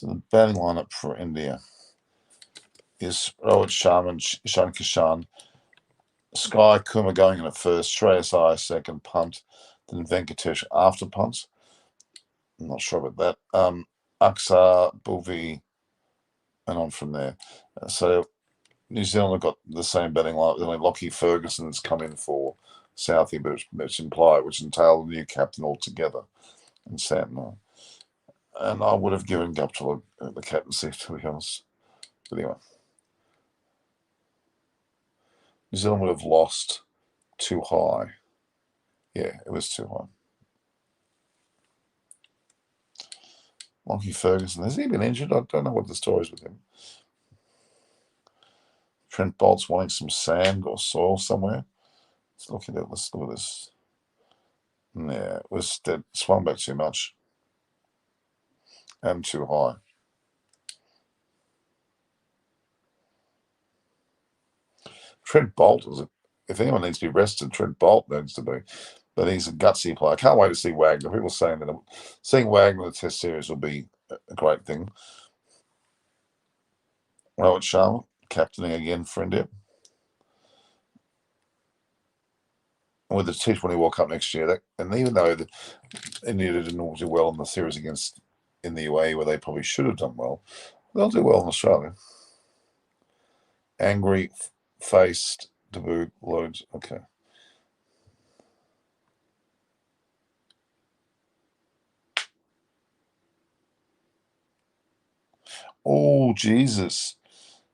S1: the batting lineup for India is Rohit Sharma and Ishan Kishan. Sky Kumar going in at first, Shreyas Iyer second punt, then Venkatesh after punts. I'm not sure about that. Aksar, Bhuvi, and on from there. So New Zealand have got the same batting lineup. Only Lockie Ferguson's come in for Southie, but it's implied, which entailed a new captain altogether in Santner. And I would have given Guptill the captaincy, to be honest. But anyway, New Zealand would have lost too high. Yeah, it was too high. Lockie Ferguson, has he been injured? I don't know what the story is with him. Trent Bolt's wanting some sand or soil somewhere. Let's look at this. Yeah, it was dead. Swung back too much and too high. Trent Bolt if anyone needs to be rested, Trent Bolt needs to be. But he's a gutsy player. I can't wait to see Wagner. People saying that seeing Wagner in the Test series will be a great thing. Rohit Sharma captaining again for India. With the T20 World Cup next year, and even though India didn't do well in the series in the UAE, where they probably should have done well, they'll do well in Australia. Angry faced debut loads. Okay. Oh, Jesus.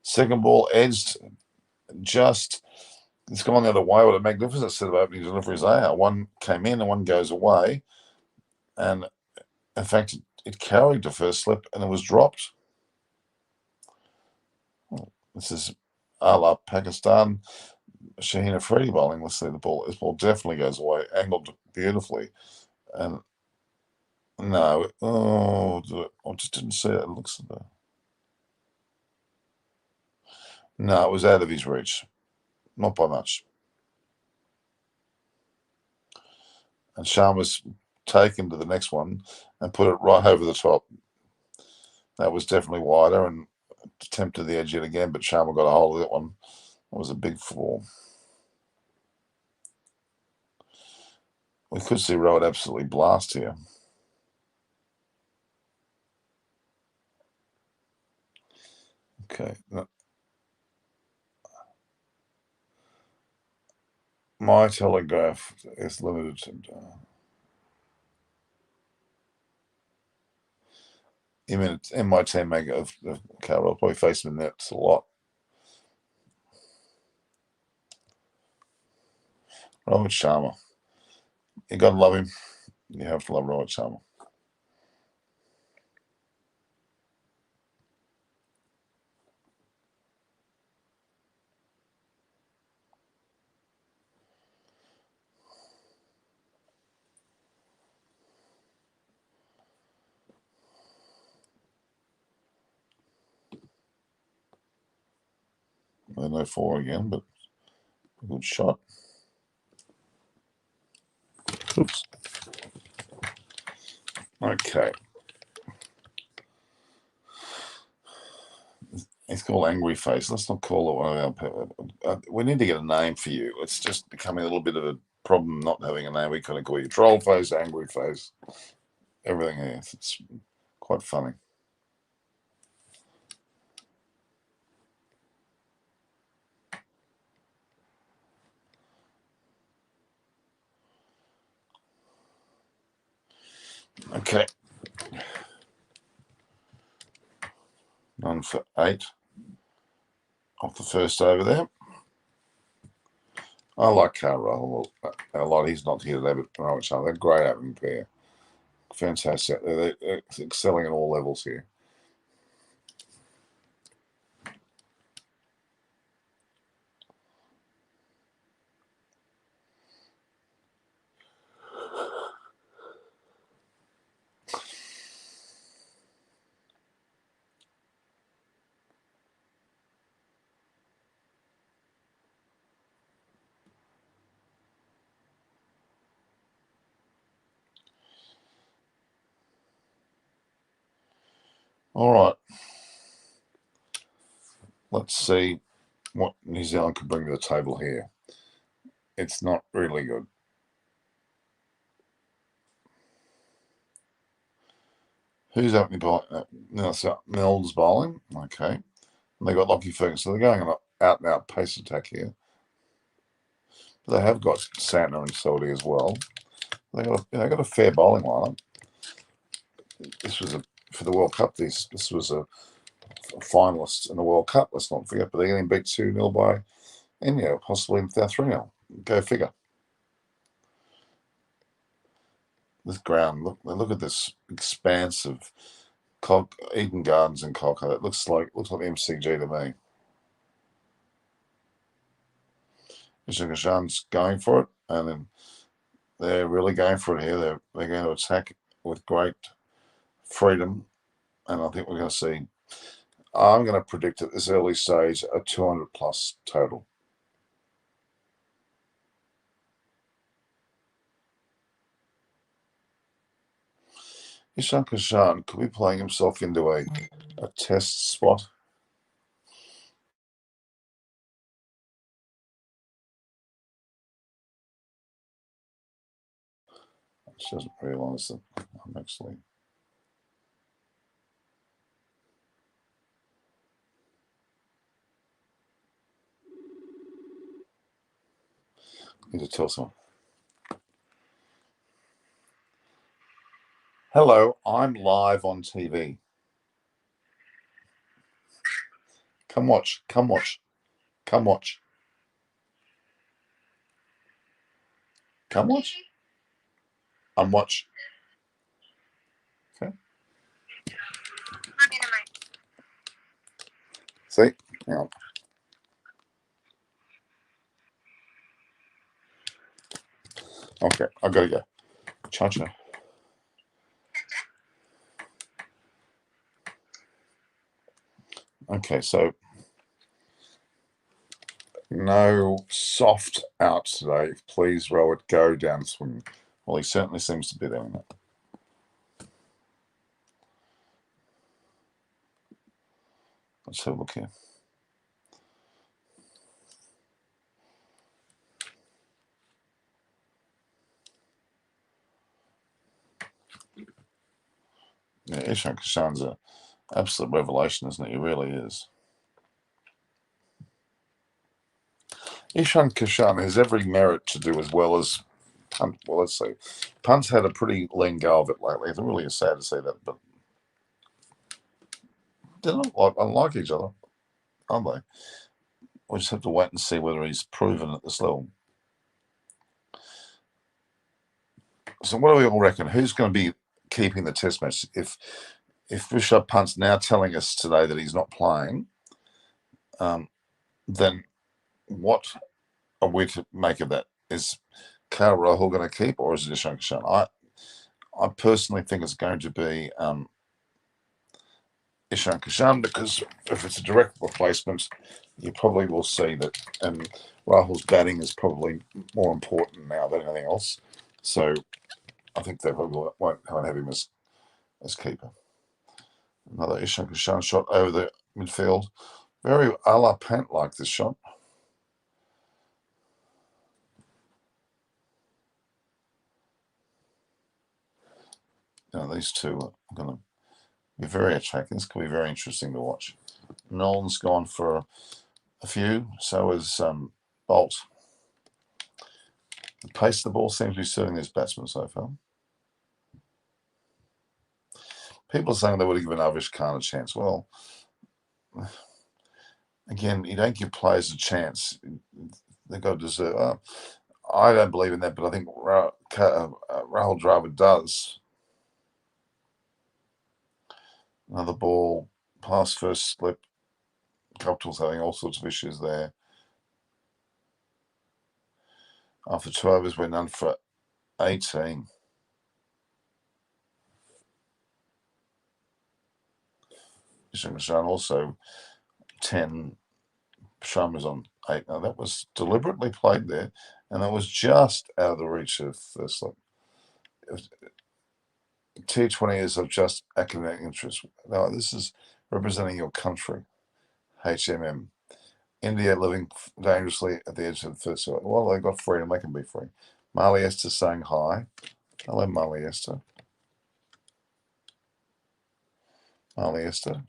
S1: Second ball edged just. It's gone the other way with a magnificent set of opening deliveries there. One came in and one goes away. And in fact, it carried to first slip and it was dropped. This is a la Pakistan. Shaheen Afridi bowling. Let's see the ball. This ball definitely goes away, angled beautifully. And no, I just didn't see it. It looks like that. No, it was out of his reach. Not by much. And Sharma's taken to the next one and put it right over the top. That was definitely wider and attempted the edge yet again, but Sharma got a hold of that one. It was a big fall. We could see Rohit absolutely blast here. Okay. My telegraph is limited to. I mean, it's MI10 meg of Carol. I'll probably face him in nets a lot. Rohit Sharma. You got to love him. You have to love Rohit Sharma. no 4 again, but a good shot. Oops. Okay. It's called Angry Face. Let's not call it one of our. We need to get a name for you. It's just becoming a little bit of a problem not having a name. We kind of call you Troll Face, Angry Face, everything here. It's quite funny. Okay. 9 for 8 off the first over there. I like Carl a lot. He's not here today, but they're a great opening pair. Fantastic. They're excelling at all levels here. All right. Let's see what New Zealand could bring to the table here. It's not really good. Who's opening bowling? Mills bowling. Okay. And they got Lockie Ferguson. So they're going on an out and out pace attack here. But they have got Santner and Seldy as well. They got a fair bowling lineup. This was for the World Cup. This was a finalist in the World Cup. Let's not forget. But they're getting beat 2-0 by India, possibly 3-0. Go figure. This ground. Look at this expanse of Eden Gardens in KOLKATA. It looks like MCG to me. Kashan's going for it, and then they're really going for it here. They're going to attack with great freedom, and I think we're going to see. I'm going to predict at this early stage a 200 plus total. Ishan Kashan could be playing himself into a test spot. She doesn't realise that I'm actually. I need to tell someone. Hello, I'm live on TV. Come watch. Come watch. Come watch. Come watch. I'm watch. Okay. See? Hang on. Okay, I've got to go. Cha-cha. Okay, so no soft out today. Please row it, go down swing. Well, he certainly seems to be doing it. Let's have a look here. Yeah, Ishan Kashan's an absolute revelation, isn't he? He really is. Ishan Kashan has every merit to do as well as Punt. Well, let's see. Punt's had a pretty lean go of it lately. It's really sad to see that, but they're not unlike each other, aren't they? We just have to wait and see whether he's proven at this level. So, what do we all reckon? Who's going to be keeping the test match? If Rishabh Pant's now telling us today that he's not playing, then what are we to make of that? Is Kyle Rahul going to keep, or is it Ishan Kishan? I personally think it's going to be Ishan Kishan, because if it's a direct replacement, you probably will see that Rahul's batting is probably more important now than anything else. So I think they probably won't have him as keeper. Another Ishan Kishan shot over the midfield. Very a la Pant like this shot. These two are going to be very attractive. This could be very interesting to watch. Nolan's gone for a few. So is Bolt. The pace of the ball seems to be suiting this batsman so far. People are saying they would have given Avish Khan a chance. Well, again, you don't give players a chance. They've got to deserve. I don't believe in that, but I think Rahul Dravid does. Another ball, past first slip. Guptill's having all sorts of issues there. After 2 overs, we're none for 18. Ishan also 10. Sharma's on 8. Now, that was deliberately played there, and that was just out of the reach of first slip. T20 is of just academic interest. Now, this is representing your country, HMM. India living dangerously at the edge of the first slip. Well, they got freedom, they can be free. Marley Esther saying hi. Hello, Marley Esther. Marley Esther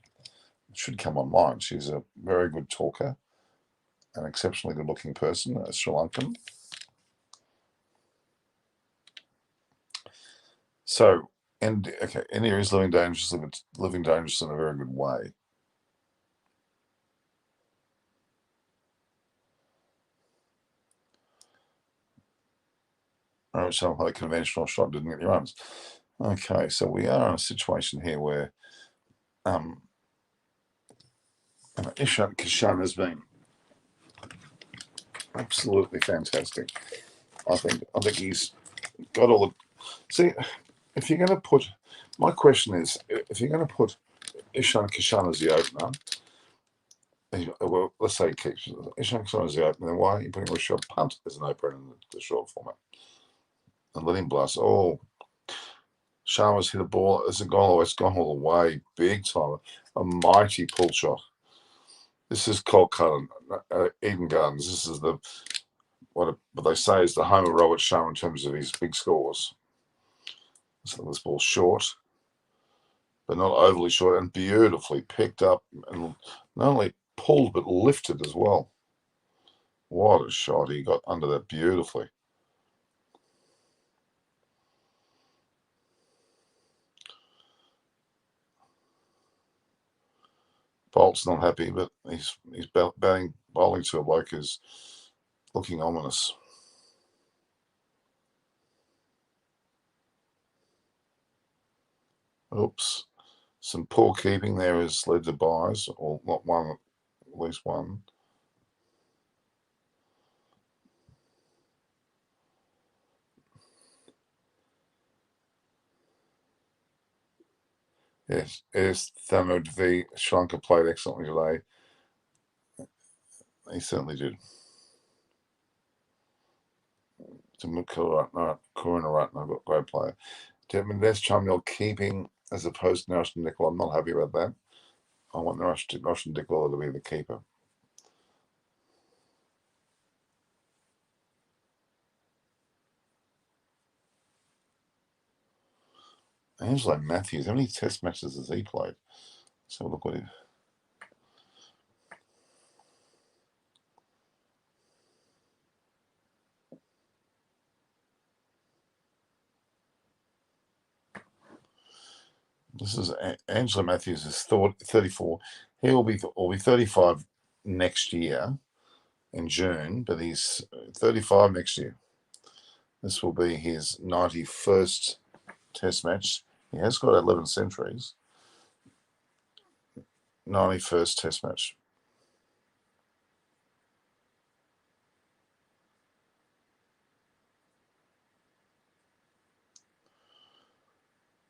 S1: should come online. She's a very good talker, an exceptionally good looking person, a Sri Lankan. So, India is living dangerously, but living dangerously in a very good way. Someone had a conventional shot, didn't get any runs. Okay, so we are in a situation here where Ishan Kishan has been absolutely fantastic. I think he's got all the. See, if you're going to put, my question is, if you're going to put Ishan Kishan as the opener, well, let's say Ishan Kishan as the opener, then why are you putting Rishabh Pant as an opener in the short format and let him blast? Oh, Sharma's hit a ball. It's gone all the way, big time. A mighty pull shot. This is KOLKATA, Eden Gardens. This is what they say is the home of Robert Sharma in terms of his big scores. So this ball's short, but not overly short, and beautifully picked up, and not only pulled but lifted as well. What a shot! He got under that beautifully. Bolt's not happy, but he's bowling to a bloke who's looking ominous. Oops. Some poor keeping there has led to buys, or not one, at least one. Yes, Thamud v. Sri Lanka played excellently today. He certainly did. Kurunaratna, got great player. Devindesh Chamyal keeping as opposed to Narshan Nicola. I'm not happy about that. I want Narshan Nicola to be the keeper. Angelo Matthews, how many test matches has he played? So look what he. This is Angelo Matthews is 34. He will be 35 next year in June, but he's 35 next year. This will be his 91st Test match. He has got 11 centuries. 91st Test match.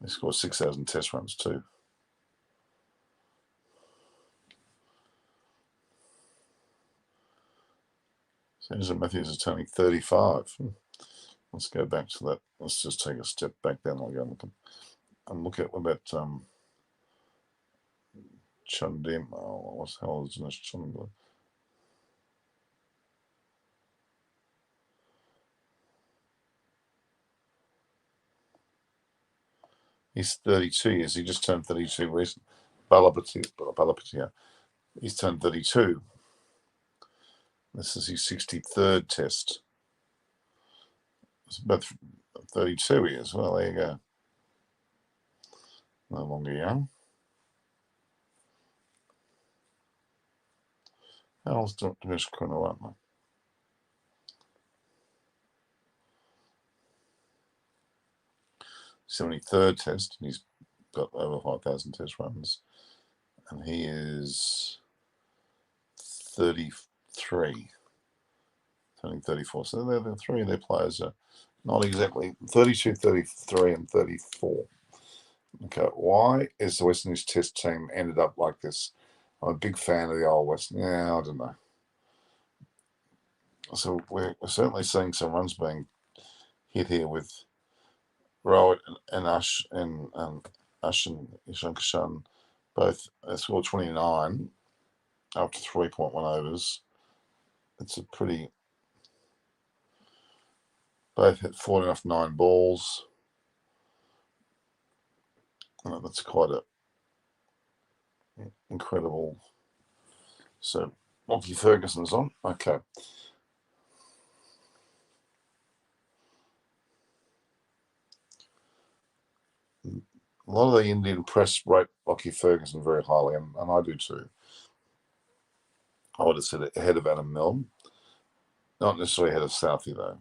S1: He scored 6,000 Test runs too. Angela Matthews is turning 35. Let's go back to that. Let's just take a step back then. I'll go and look at what about Chundim. Oh, what the hell is this Chundim? He's 32 years. He just turned 32 recently. Balapati, he's turned 32. This is his 63rd test. It's about 32 years. Well, there you go. No longer young. How old's Dinesh Kunawatma? 73rd test. He's got over 5,000 test runs. And he is 33. Turning 34. So they're the three of their players are not exactly 32, 33, and 34. Okay, why is the West Indies Test team ended up like this? I'm a big fan of the old West. Yeah, I don't know. So we're certainly seeing some runs being hit here with Rohit and Ash and Ishan Kishan both scored 29 after 3.1 overs. It's a pretty. Both hit 40 off 9 balls. That's quite a incredible. So Lockie Ferguson's on. Okay. A lot of the Indian press rate Lockie Ferguson very highly, and I do too. I would have said it ahead of Adam Milne, not necessarily ahead of Southey though.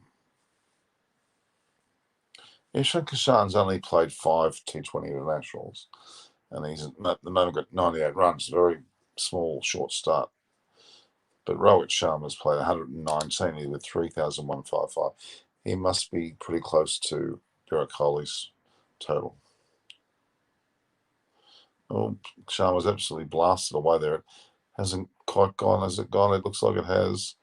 S1: Ishan Kishan's only played 5 T20 internationals, and he's at the moment got 98 runs, very small, short start. But Rohit Sharma's played 119 with 3,155. He must be pretty close to Virat Kohli's total. Oh, Sharma's absolutely blasted away there. It hasn't quite gone. Has it gone? It looks like it has.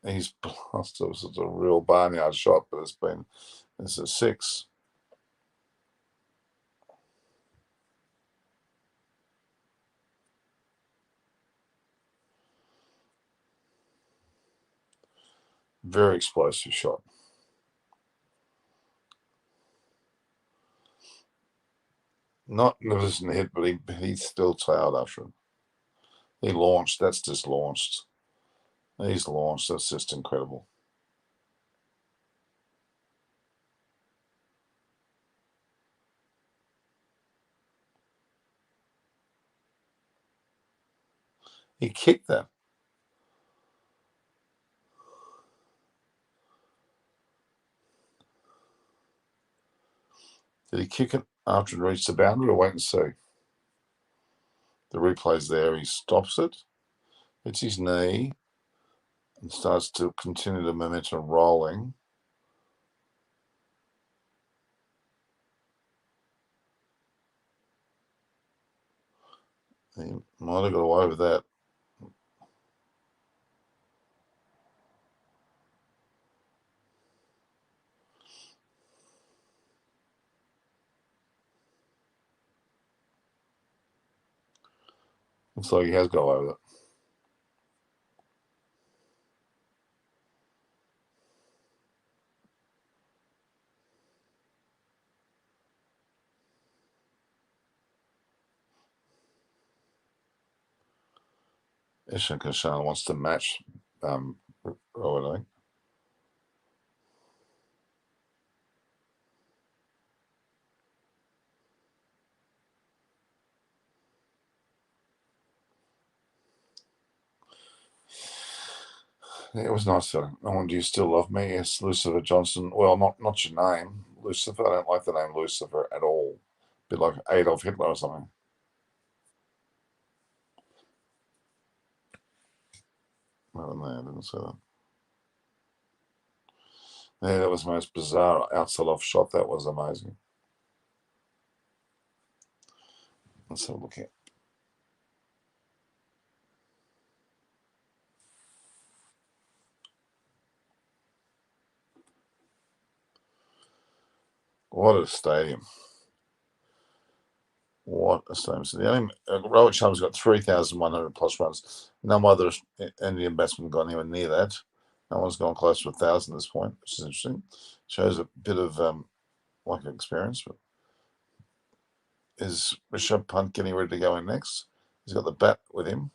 S1: He's blasted. It's a real barnyard shot, but it's a 6. Very explosive shot. Not magnificent hit, but he still tailed after him. He launched. That's just launched. He's launched. That's just incredible. He kicked that. Did he kick it after it reached the boundary, or wait and see? The replay's there. He stops it, hits his knee, and starts to continue the momentum rolling. He might have got away with that. Looks like he has got away with it. Ishan Kishan wants to match Rowan, I think. It was nice feeling. Oh, do you still love me? Yes, Lucifer Johnson. Well, not your name, Lucifer. I don't like the name Lucifer at all. A bit like Adolf Hitler or something. No, I didn't say that. Yeah, that was the most bizarre outside off shot. That was amazing. Let's have a look here. What a stadium. What a stadium. So the only Rohit Sharma's got 3,100 plus runs. No other Indian batsman got anywhere near that. No one's gone close to 1,000 at this point, which is interesting. Shows a bit of like experience. But is Rishabh Pant getting ready to go in next? He's got the bat with him.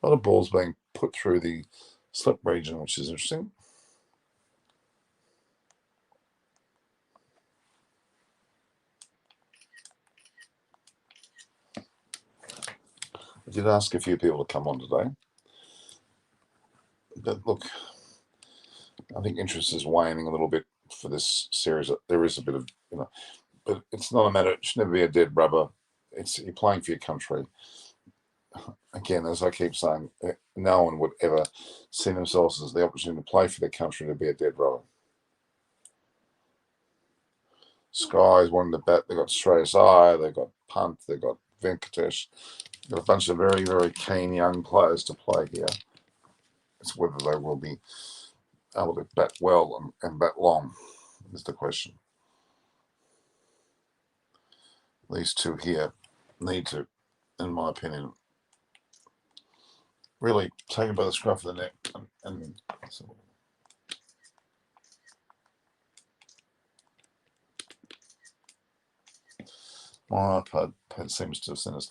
S1: A lot of balls being put through the slip region, which is interesting. I did ask a few people to come on today. But look, I think interest is waning a little bit for this series. There is a bit of, but it's not a matter, it should never be a dead rubber. You're playing for your country. Again, as I keep saying, no one would ever see themselves as the opportunity to play for their country to be a dead rubber. Sky's wanting to bat. They've got Shreyas Iyer, they've got Punt, they've got Venkatesh. They've got a bunch of very, very keen young players to play here. It's whether they will be able to bat well and bat long is the question. These two here need to, in my opinion, really take it by the scruff of the neck and my iPad seems to have seen us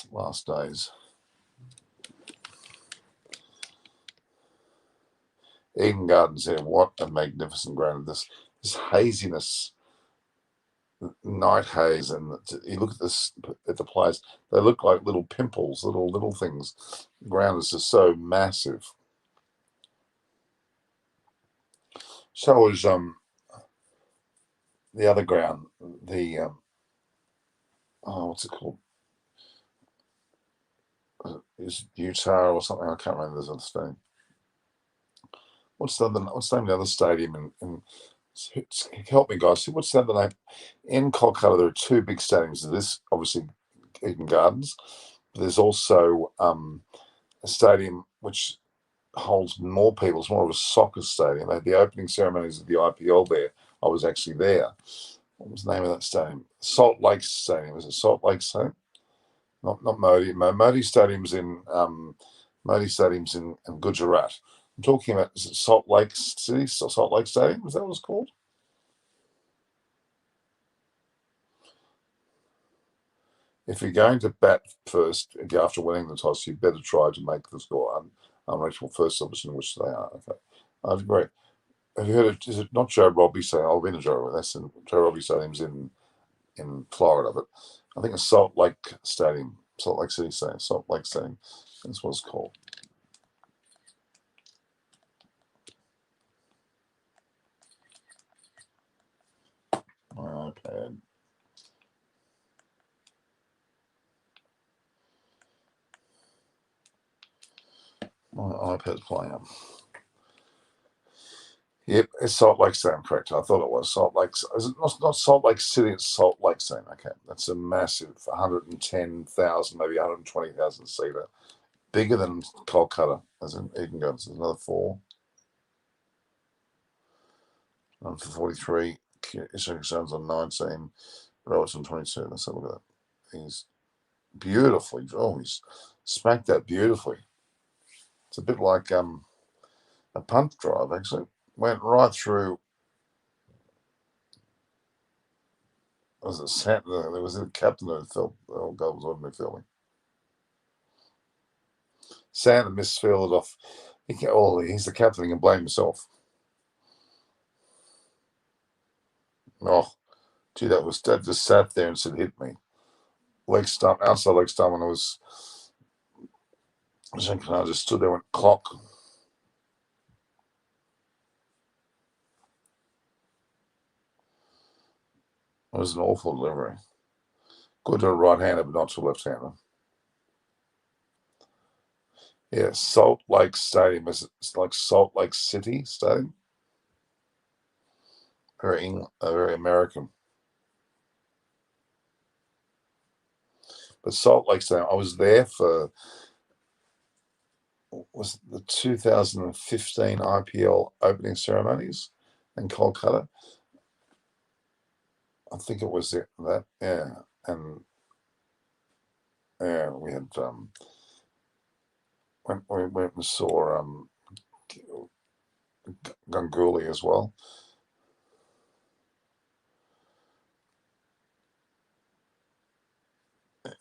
S1: last days. Eden Gardens here, what a magnificent ground. This haziness, night haze, and you look at the players, they look like little pimples, little things. The ground is just so massive. So is the other ground, the what's it called? Is it Utah or something? I can't remember this other stadium. What's the name of the other stadium in help me, guys. What's the other name? In Kolkata, there are two big stadiums. This, obviously, Eden Gardens. But there's also a stadium which holds more people. It's more of a soccer stadium. They had the opening ceremonies of the IPL there. I was actually there. What was the name of that stadium? Salt Lake Stadium. Is it Salt Lake Stadium? Not Modi. Modi Stadium's in in Gujarat. I'm talking about, is it Salt Lake City? Salt Lake Stadium? Is that what it's called? If you're going to bat first after winning the toss, you better try to make the score unreachable first option, which they are. Okay, I'd agree. Have you heard of? Is it not Joe Robbie saying? I've been to Joe Robbie. That's in Joe Robbie Stadium's in Florida, but I think it's Salt Lake Stadium, Salt Lake City Stadium, Salt Lake Stadium. That's what it's called. My iPad. My iPad's playing up. Yep, it's Salt Lake Stadium, correct. I thought it was Salt Lake. Is it not Salt Lake City? It's Salt Lake Stadium. Okay, that's a massive 110,000, maybe 120,000 seater, bigger than KOLKATA, as in Eden Gardens. There's another four. For 43, Ishak Jones on 19, Roberts on 22. Let's have a look at that. He's beautifully. Oh, he's smacked that beautifully. It's a bit like a punt drive, actually. Went right through. Was it Santa? There was a captain who felt. Oh, God, was ordinary filming. Santa misfielded off. He's the captain. He can blame himself. Oh, gee, that just sat there and said, hit me. Leg stump, outside leg stump, and it was. I just stood there and went clock. It was an awful delivery. Good to a right-hander, but not to a left-hander. Yeah, Salt Lake Stadium. It's like Salt Lake City Stadium. very American. But Salt Lake City, I was there for was the 2015 IPL opening ceremonies in KOLKATA. I think it was that, yeah, and yeah, we had we went and saw Ganguly as well.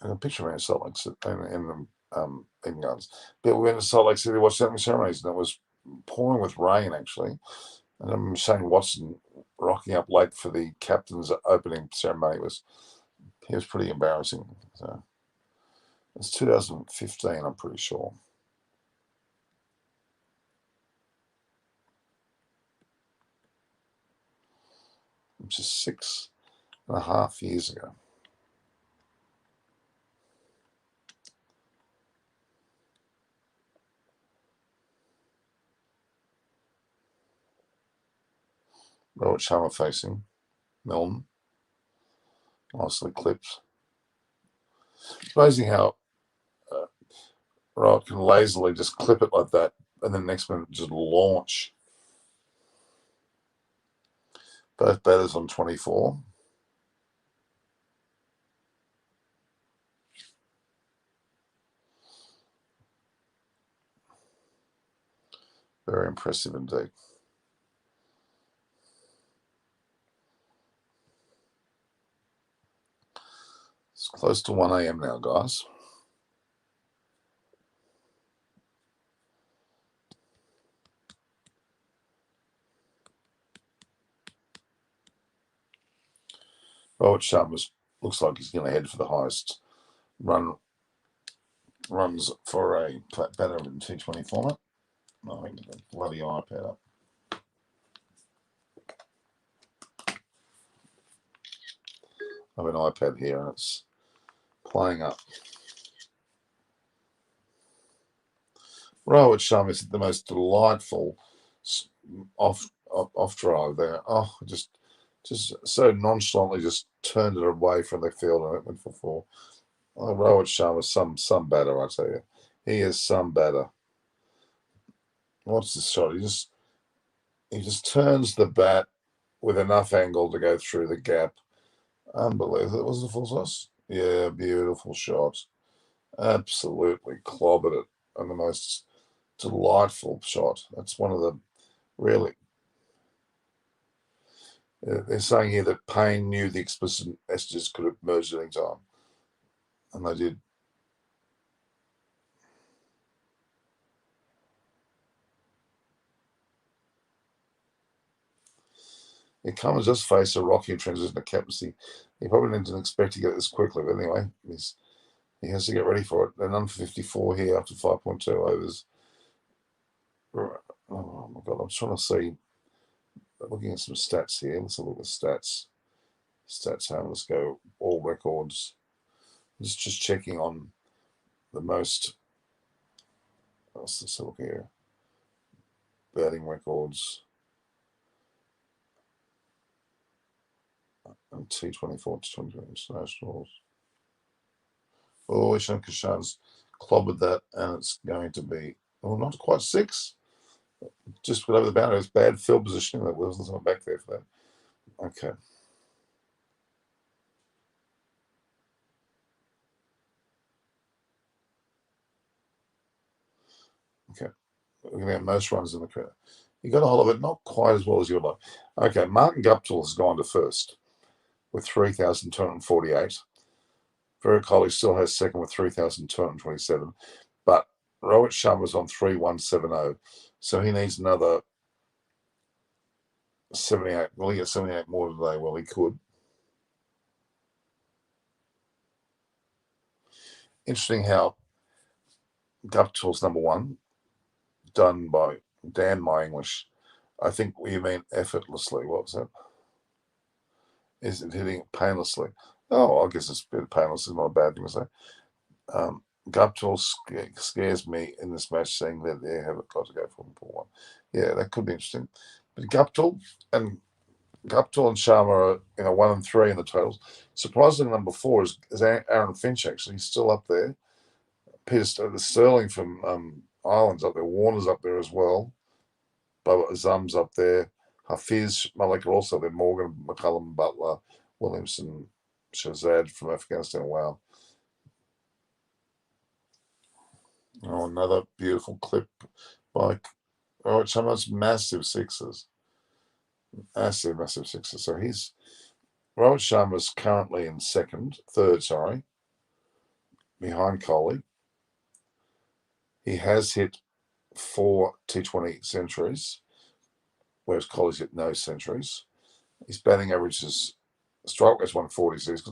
S1: And a picture in Salt Lake City in the Eden Gardens. But we went to Salt Lake City to watch the opening ceremonies, and it was pouring with rain actually. And I remember Shane Watson rocking up late for the captain's opening ceremony. He was pretty embarrassing. So it's 2015, I'm pretty sure. Which is 6.5 years ago. Robert Sharma facing Milne. Nicely clipped. Amazing how Robert can lazily just clip it like that, and then next minute just launch. Both batters on 24. Very impressive indeed. It's close to 1 a.m. now, guys. Robert Sharma looks like he's going to head for the highest runs for a batter in T20 format. Oh, I think the bloody iPad up. I have an iPad here and it's playing up. Robert Sharma is the most delightful off drive there. Oh, just so nonchalantly just turned it away from the field and it went for 4. Oh, Rohit Sharma is some batter, I tell you. He is some batter. What's this shot? He just turns the bat with enough angle to go through the gap. Unbelievable. Was it a full toss? Yeah, beautiful shot. Absolutely clobbered it. And the most delightful shot. That's one of the really. They're saying here that Payne knew the explicit messages could have merged at any time. And they did. Cummins does face a rocky transition to captaincy. He probably didn't expect to get this quickly, but anyway, he has to get ready for it. They're none for 54 here after 5.2 overs. Oh my God, I'm trying to see. Looking at some stats here. Let's have a look at stats. Stats how let's go all records. Just checking on the most. Let's look here. Batting records. And T24 to 20 internationals. Oh, Ishan Kishan's clobbered that, and it's going to be, not quite 6. Just went over the boundary. It's bad field positioning. That Wilson's not back there for that. Okay. Okay. We're going to get most runs in the career. You got a hold of it, not quite as well as you would like. Okay, Martin Guptill has gone to first with 3,248. Virat Kohli still has second with 3,227. But Rohit Sharma's on 3,170. So he needs another 78. Will he get 78 more today? Well, he could. Interesting how Guptill's number 1, done by Dan my English. I think you mean effortlessly. What was that? Is it hitting painlessly? Oh, I guess it's a bit painless. It's not a bad thing to say. Guptill scares me in this match, saying that they haven't got to go for 1. Yeah, that could be interesting. But Guptill and Guptill and Sharma are 1 and 3 in the totals. Surprisingly, number 4 is Aaron Finch. Actually, he's still up there. Peter Sterling from Ireland's up there. Warner's up there as well. Bubba Azam's up there. Hafiz Malik are also there. Morgan, McCullum, Butler, Williamson, Shahzad from Afghanistan. Wow. Oh, another beautiful clip by Sharma's massive sixes. Massive sixes. So Rohit Sharma's currently in third, behind Kohli. He has hit 4 T20 centuries, whereas Kohli's hit no centuries. His batting average is strike rate's 146.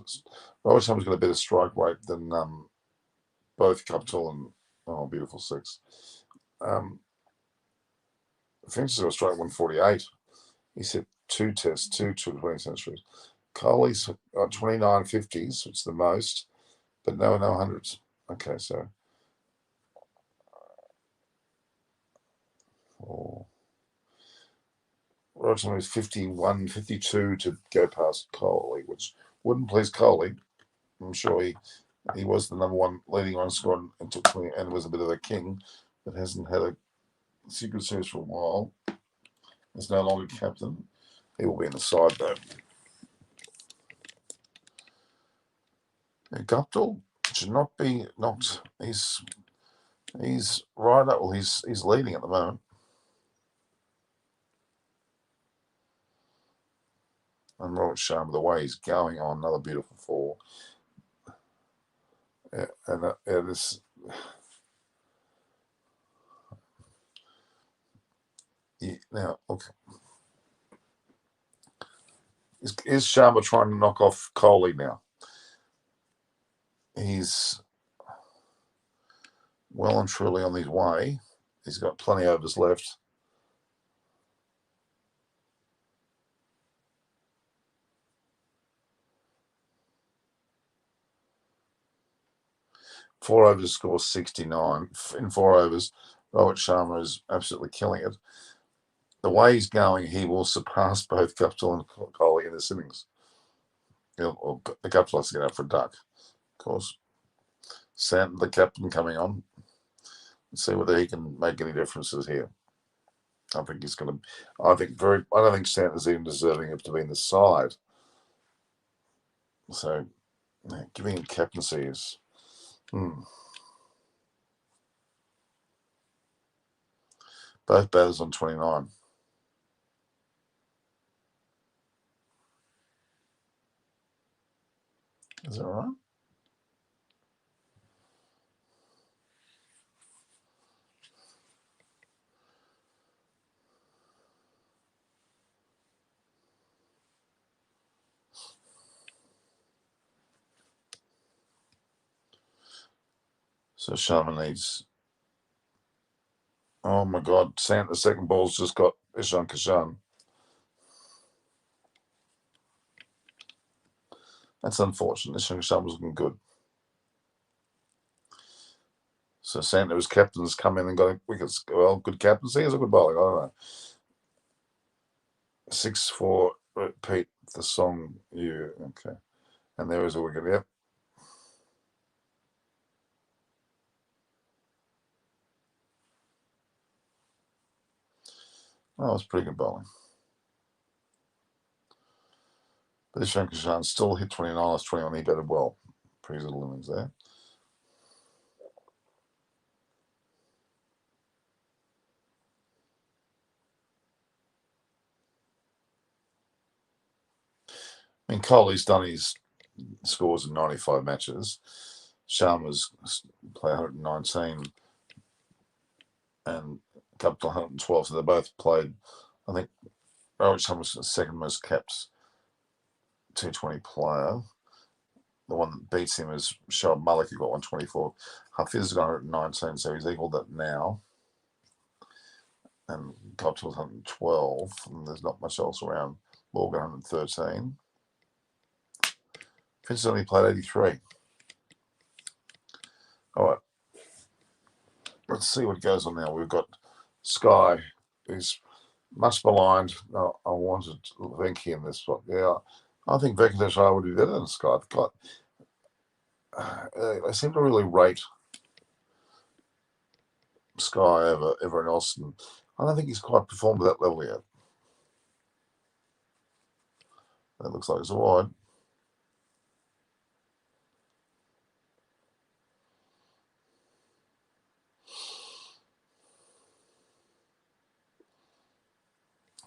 S1: Rohit Sharma's got a better strike rate than both Guptill and beautiful six. Finch has got a strike 148. He's hit 2 tests, 2 T20 centuries. Kohli's got 29 50s, which is the most, but no hundreds. Okay, so Rohit Sharma is 51, 52 to go past Kohli, which wouldn't please Kohli. I'm sure he was the number 1 leading run scorer and was a bit of a king, but hasn't had a Secret Series for a while. He's no longer captain. He will be in the side though. Guptill should not be knocked. He's right up. Well, he's leading at the moment. And Rohit Sharma, the way he's going on, another beautiful 4. This. Now, look, is Sharma trying to knock off Kohli now? He's well and truly on his way. He's got plenty of overs left. Four overs scores 69. In 4 overs, Rohit Sharma is absolutely killing it. The way he's going, he will surpass both Guptill and Kohli in this innings. The Guptill has to get out for a duck, of course. Santon, the captain, coming on. Let's see whether he can make any differences here. I think he's going to. I don't think Santon's even deserving of to be in the side. So, giving him captaincy is. Both batters on 29. Is that right? So Sharma needs. Oh my God! The second ball's just got Ishan Kishan. That's unfortunate. Ishan Kishan was looking good. So Santa's captains come in and got wickets. Well, good captaincy is a good bowling. I don't know. 6-4. Repeat the song. Okay? And there is a wicket. Yep. Oh, it's pretty good bowling. But Ishan Kishan still hit 29 last 21. He batted well. Pretty little innings there. I mean, Kohli's done his scores in 95 matches. Sharma's played 119 and Guptill 112. So they both played. I think Rohit Sharma was the second most capped T20 player. The one that beats him is Shoaib Malik, who got 124. Hafiz got 119, so he's equalled that now. And Guptill's 112, and there's not much else around. Morgan 113. Finch only played 83. All right. Let's see what goes on now. We've got Sky, who's Much maligned. No, I wanted Venki in this spot. Yeah, I think Venkatesh Iyer would be better than Sky. They seem to really rate Sky over everyone else, and I don't think he's quite performed at that level yet. That looks like it's a wide.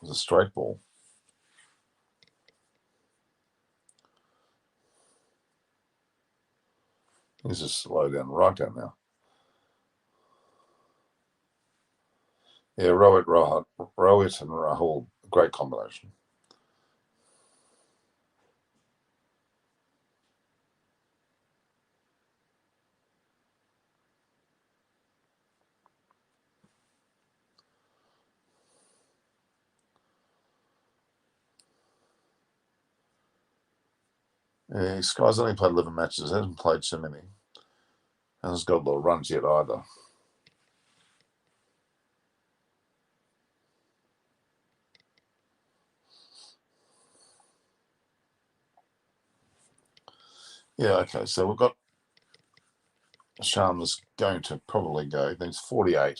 S1: It's a straight ball. He's just slow down, right down now. Yeah, Rohit and Rahul, great combination. Yeah, Sky's only played 11 matches. Hasn't played so many. Hasn't got a lot of runs yet either. Yeah, okay. So we've got Sharma's going to probably go. There's 48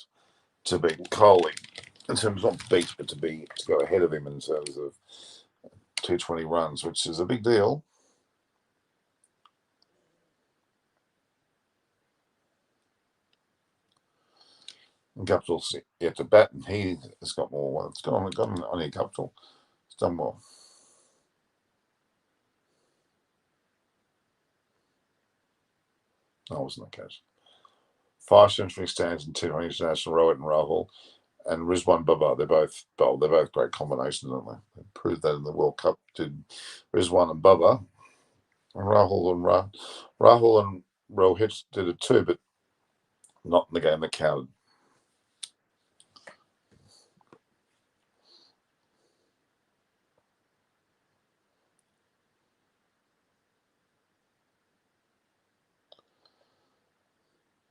S1: to beat Kohli. In terms of not beat, but to go ahead of him in terms of 220 runs, which is a big deal. And Guptill's yet to bat, and he has got more. Well, it's got on Guptill. It's done well. That wasn't the case. 5 century stands in 2 international, Rohit and Rahul, and Rizwan Baba. They're both great combinations, aren't they? They proved that in the World Cup. Did Rizwan and Baba, and Rahul and Rohit did it too, but not in the game that counted.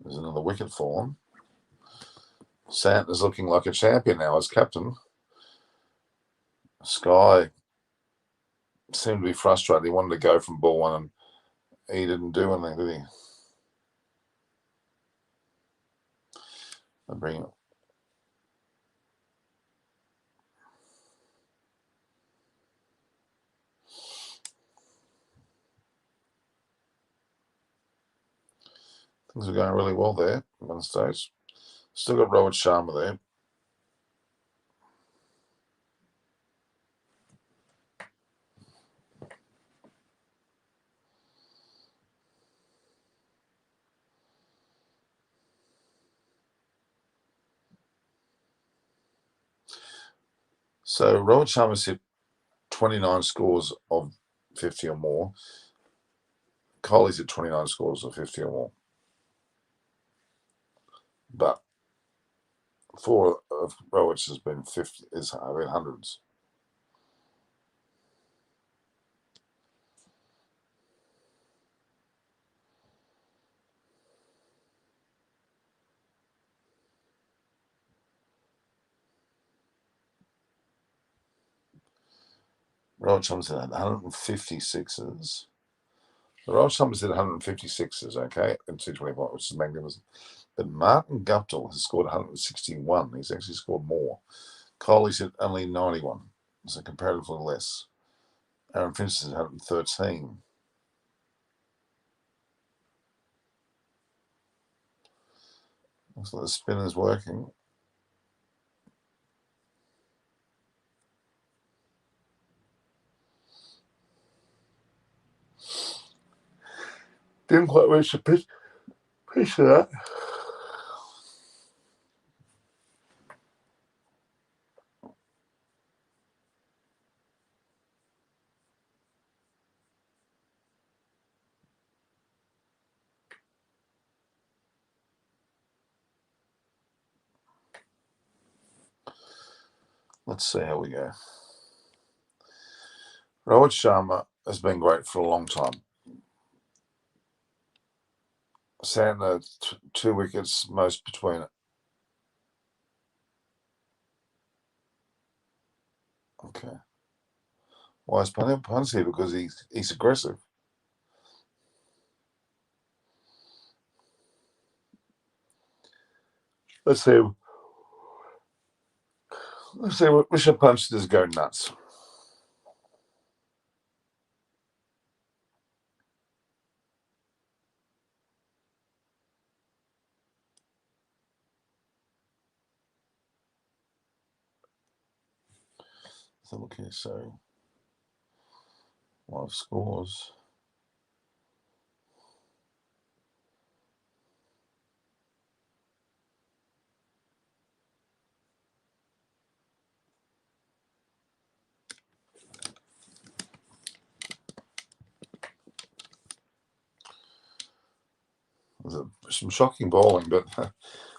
S1: There's another wicket fallen. Sant is looking like a champion now as captain. Sky seemed to be frustrated. He wanted to go from ball one, and he didn't do anything, did he? They bring it. Things are going really well there at one stage. Still got Rohit Sharma there. So Rohit Sharma's hit 29 scores of 50 or more. Kohli's hit 29 scores of 50 or more. But 4 of Rohit's has been 50, is been hundreds. Rohit Sharma's hit 156s. Rohit Sharma's hit 156s, okay, in 225, which is magnificent. But Martin Guptill has scored 161. He's actually scored more. Kohli's hit only 91, so comparatively less. Aaron Finch has 113. Looks like the spin is working. Didn't quite reach the pitch of that. Let's see how we go. Rohit Sharma has been great for a long time. Santner, 2 wickets, most between Okay. Why is Punts here? Because he's aggressive. Let's see. Let's see what Rishabh Pant does go nuts. So look here. So live scores. There's some shocking bowling, but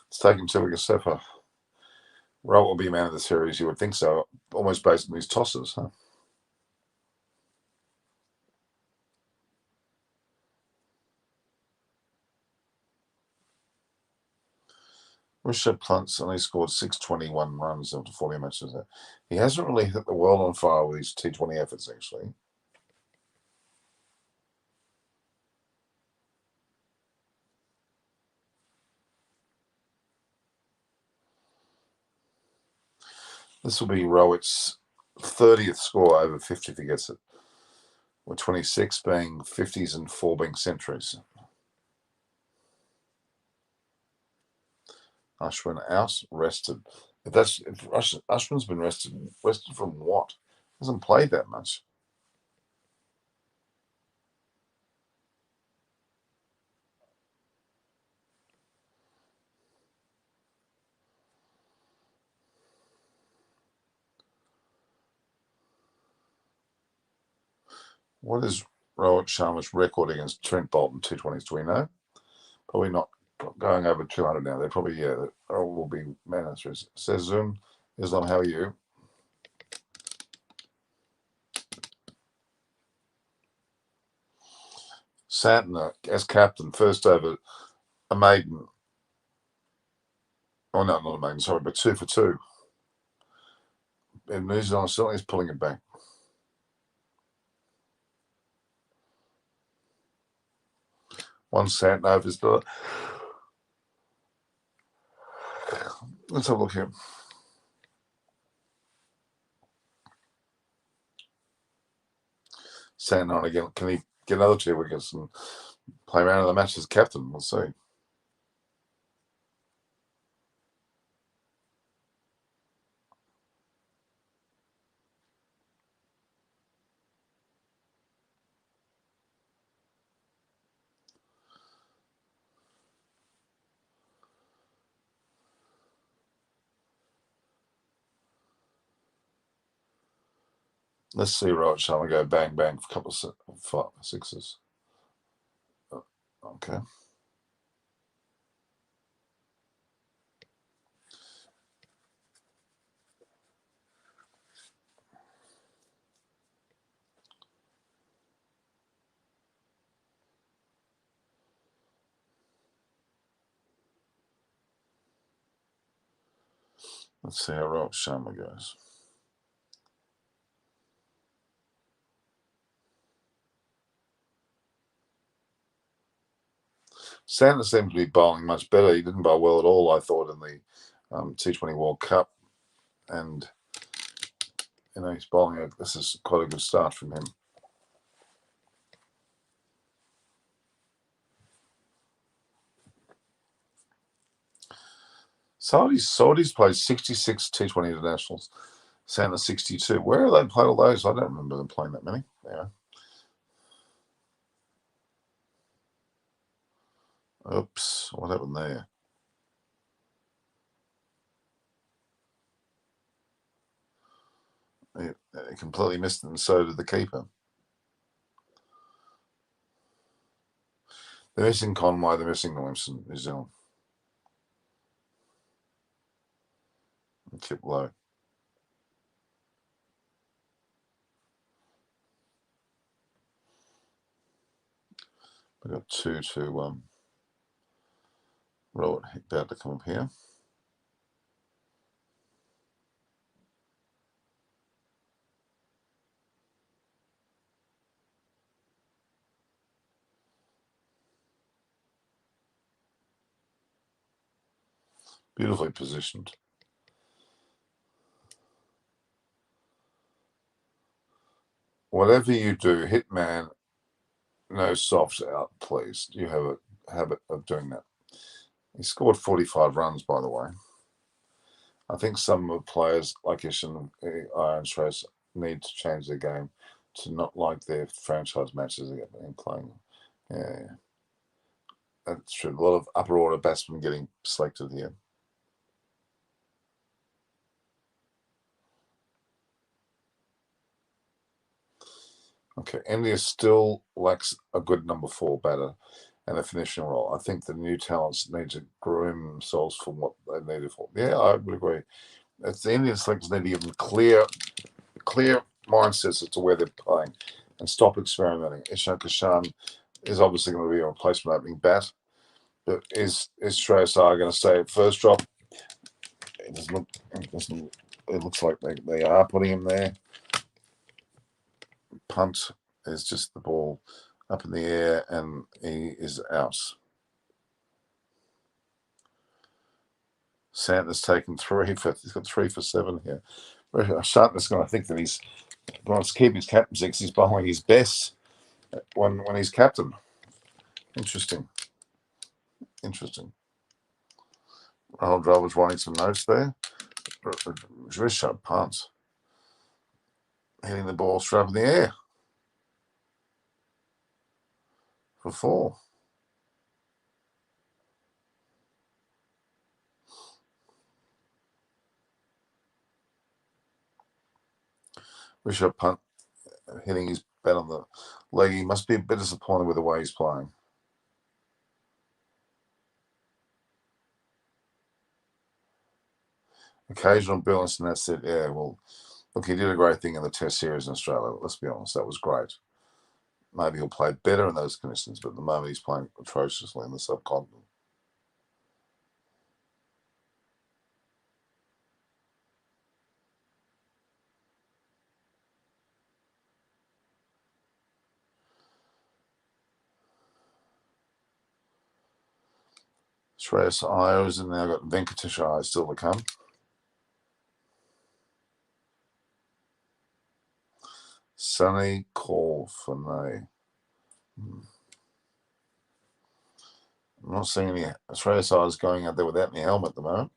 S1: it's taken 2 wickets so far. Rowe will be man of the series, you would think so, almost based on these tosses, huh? Rishabh Pant's only scored 621 runs after 40 matches. He hasn't really hit the world on fire with his T20 efforts, actually. This will be Rowett's 30th score over 50 if he gets it, with 26 being 50s and 4 being centuries. Ashwin out, rested. If Ashwin's been rested from what? Hasn't played that much. What is Rohit Sharma's record against Trent Bolt in T20s? Do we know? Probably not going over 200 now. They're probably, will be managers. Says Zoom, Islam, how are you? Santner as captain, first over a maiden. Oh, no, not a maiden, sorry, but 2 for 2. And New Zealand certainly is pulling it back. One Santner over his bill. Let's have a look here. Santner again. Can he get another 2 wickets and play around in the match as captain? We'll see. Let's see Rohit Sharma go bang bang for a couple of 5 sixes. Okay. Let's see how Rohit Sharma goes. Santner seems to be bowling much better. He didn't bowl well at all, I thought, in the T20 World Cup. And, he's bowling. This is quite a good start from him. Saudis played 66 T20 internationals. Santner 62. Where have they played all those? I don't remember them playing that many. Yeah. Oops. What happened there? He completely missed it, and so did the keeper. They're missing Conway. They're missing Williamson, New Zealand. And keep low. We've got 2 to roll it about to come up here. Beautifully positioned. Whatever you do, Hitman, no softs out, please. You have a habit of doing that. He scored 45 runs, by the way. I think some of the players like Ishan, Iron Trace need to change their game to not like their franchise matches they're playing. Yeah, that's true. A lot of upper order batsmen getting selected here. Okay, India still lacks a good number 4 batter and a finishing role. I think the new talents need to groom themselves for what they needed for. Yeah, I would agree. It's the Indian selectors need to give them clear mindsets as to where they're playing and stop experimenting. Ishan Kishan is obviously going to be a replacement opening bat, but is Shreyas Iyer going to stay at first drop? It doesn't look. It looks like they are putting him there. Punt is just the ball up in the air and he is out. Santner's taken 3 for. He's got 3 for 7 here. Sharpness going to think that he's going to keep his captaincy because he's bowling his best when he's captain. Interesting. Rahul Dravid's writing some notes there. Very sharp punts. Hitting the ball straight up in the air for 4. Rishabh Punt hitting his bat on the leg. He must be a bit disappointed with the way he's playing. Occasional brilliance, and that's it. Yeah, well, look, he did a great thing in the Test series in Australia. Let's be honest, that was great. Maybe he'll play better in those conditions, but at the moment he's playing atrociously in the subcontinent. Shreyas Iyer has now got Venkatesh Iyer still to come. Sunny call for no. I'm not seeing any Shreyas Iyer's going out there without any helmet at the moment.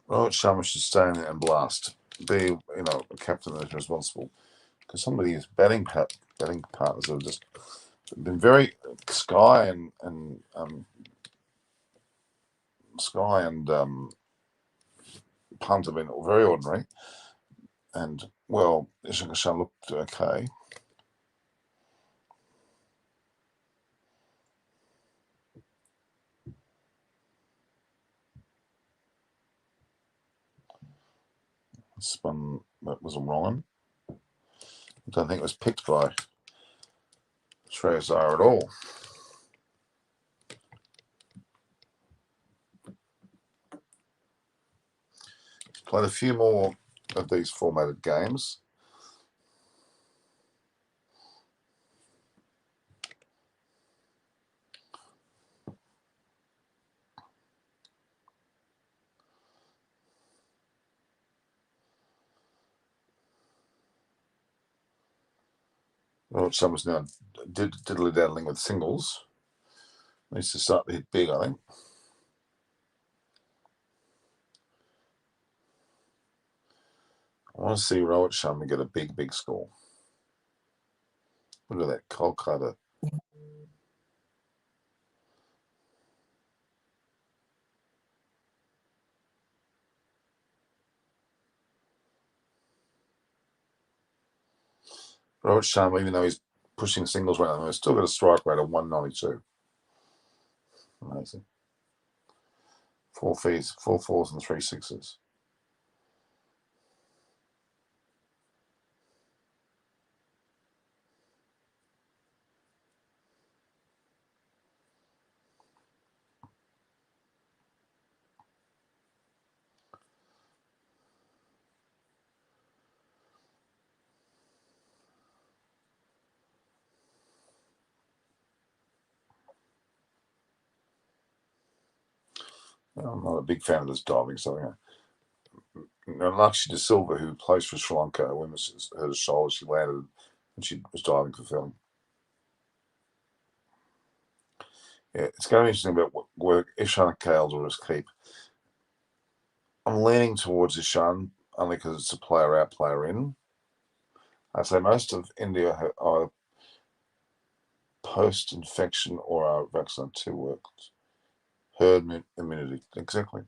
S1: Rohit Sharma should stay in there and blast. Be a captain that's responsible because some of these batting partners have just been very Sky and Punt have been very ordinary. And well, Ishan Kishan looked okay. Spun that was a wrong. I don't think it was picked by Shreyas Iyer at all. Played a few more of these formatted games. Rohit Sharma's now diddly daddling with singles. Needs to start to hit big, I think. I want to see Rohit Sharma get a big score. Look at that, KOLKATA. Rohit Sharma, even though he's pushing singles right now, he's still got a strike rate of 192. Amazing. 4 4s and 3 6s. I'm not a big fan of this diving, so Lakshya De Silva, who plays for Sri Lanka, when hurt her shoulder, she landed and she was diving for film. Yeah, it's going to be interesting about where Ishan and KL will just keep. I'm leaning towards Ishan only because it's a player out, player in. I'd say most of India are post-infection or are vaccinated. 2 words. Herd immunity. Exactly.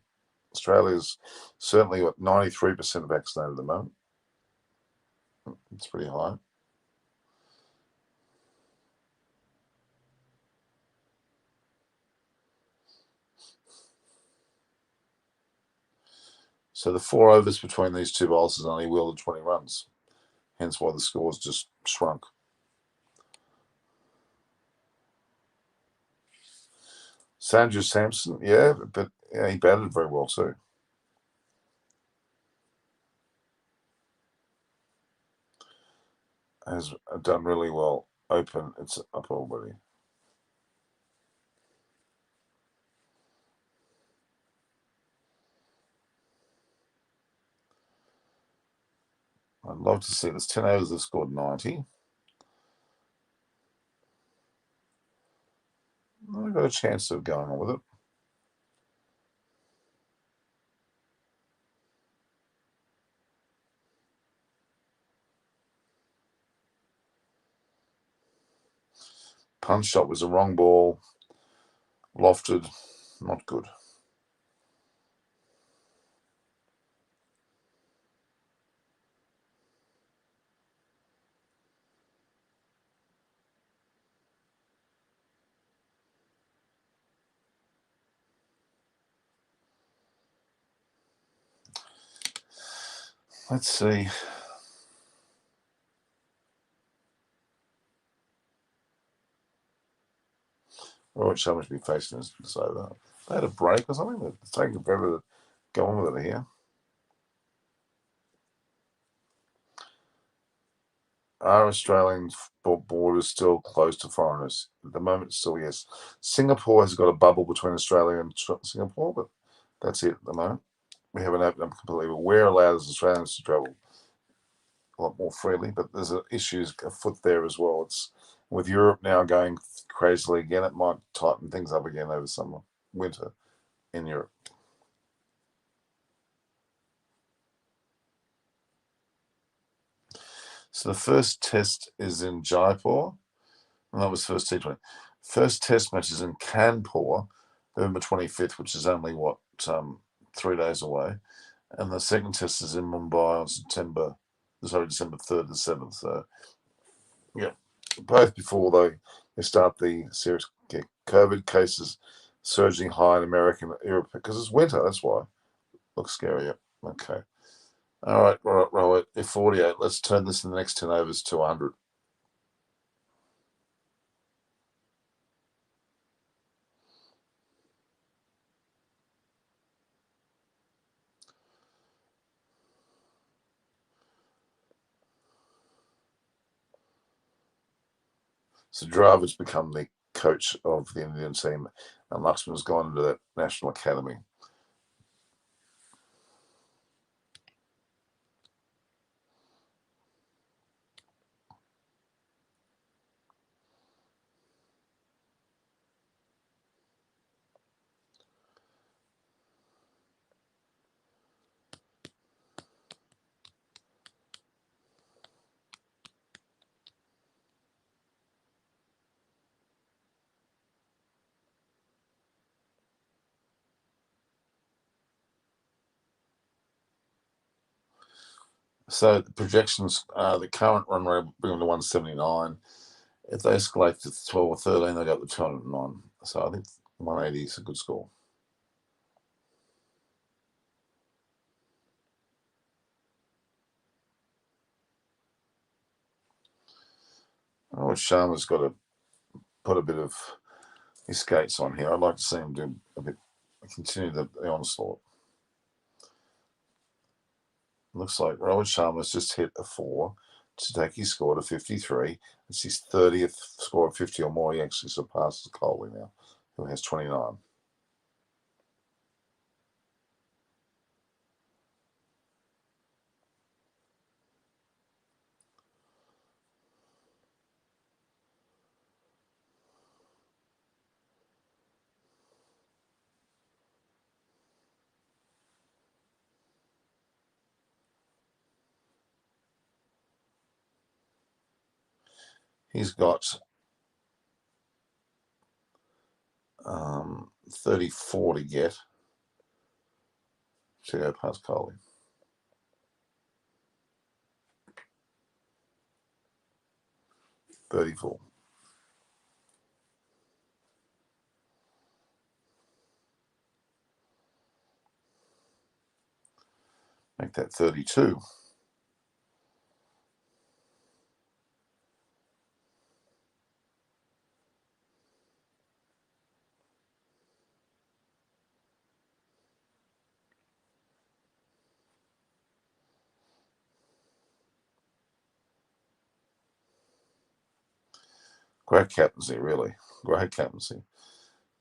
S1: Australia's certainly got 93% vaccinated at the moment. It's pretty high. So the 4 overs between these 2 bowlers has only wielded 20 runs. Hence why the score's just shrunk. Sanju Samson, yeah, but yeah, he batted very well too. Has done really well. Open, it's up already. I'd love to see this. 10 overs, they've scored 90. I've got a chance of going on with it. Punch shot was a wrong ball. Lofted, not good. Let's see. Rohit Sharma should be facing this over. They had a break or something. It's taking forever to go on with it here. Are Australian borders still closed to foreigners? At the moment, still yes. Singapore has got a bubble between Australia and Singapore, but that's it at the moment. We haven't opened up completely, but we're allowed as Australians to travel a lot more freely, but there's issues afoot there as well. It's with Europe now going crazily again, it might tighten things up again over summer, winter in Europe. So the first test is in Jaipur, and that was first T20. First test match is in Kanpur, November 25th, which is only what 3 days away, and the second test is in Mumbai on December 3rd to 7th. So yeah, both before they start the serious COVID cases surging high in America and Europe because it's winter. That's why. Looks scary. Yeah. Okay. All right. Right. F48. Let's turn this in the next 10 overs to 100. So Dravid's become the coach of the Indian team, and Luxman's gone into that national academy. So the projections, the current run rate will bring them to 179. If they escalate to 12 or 13, they go up to 209. So I think 180 is a good score. Oh, Sharma's got to put a bit of his skates on here. I'd like to see him do a bit, continue the onslaught. Looks like Rohit Sharma's just hit a 4 to take his score to 53. It's his 30th score of 50 or more. He actually surpasses Kohli now, who has 29. He's got 34 to get to go past Kohli. $34. Make that 32. Great captaincy, really. Great captaincy.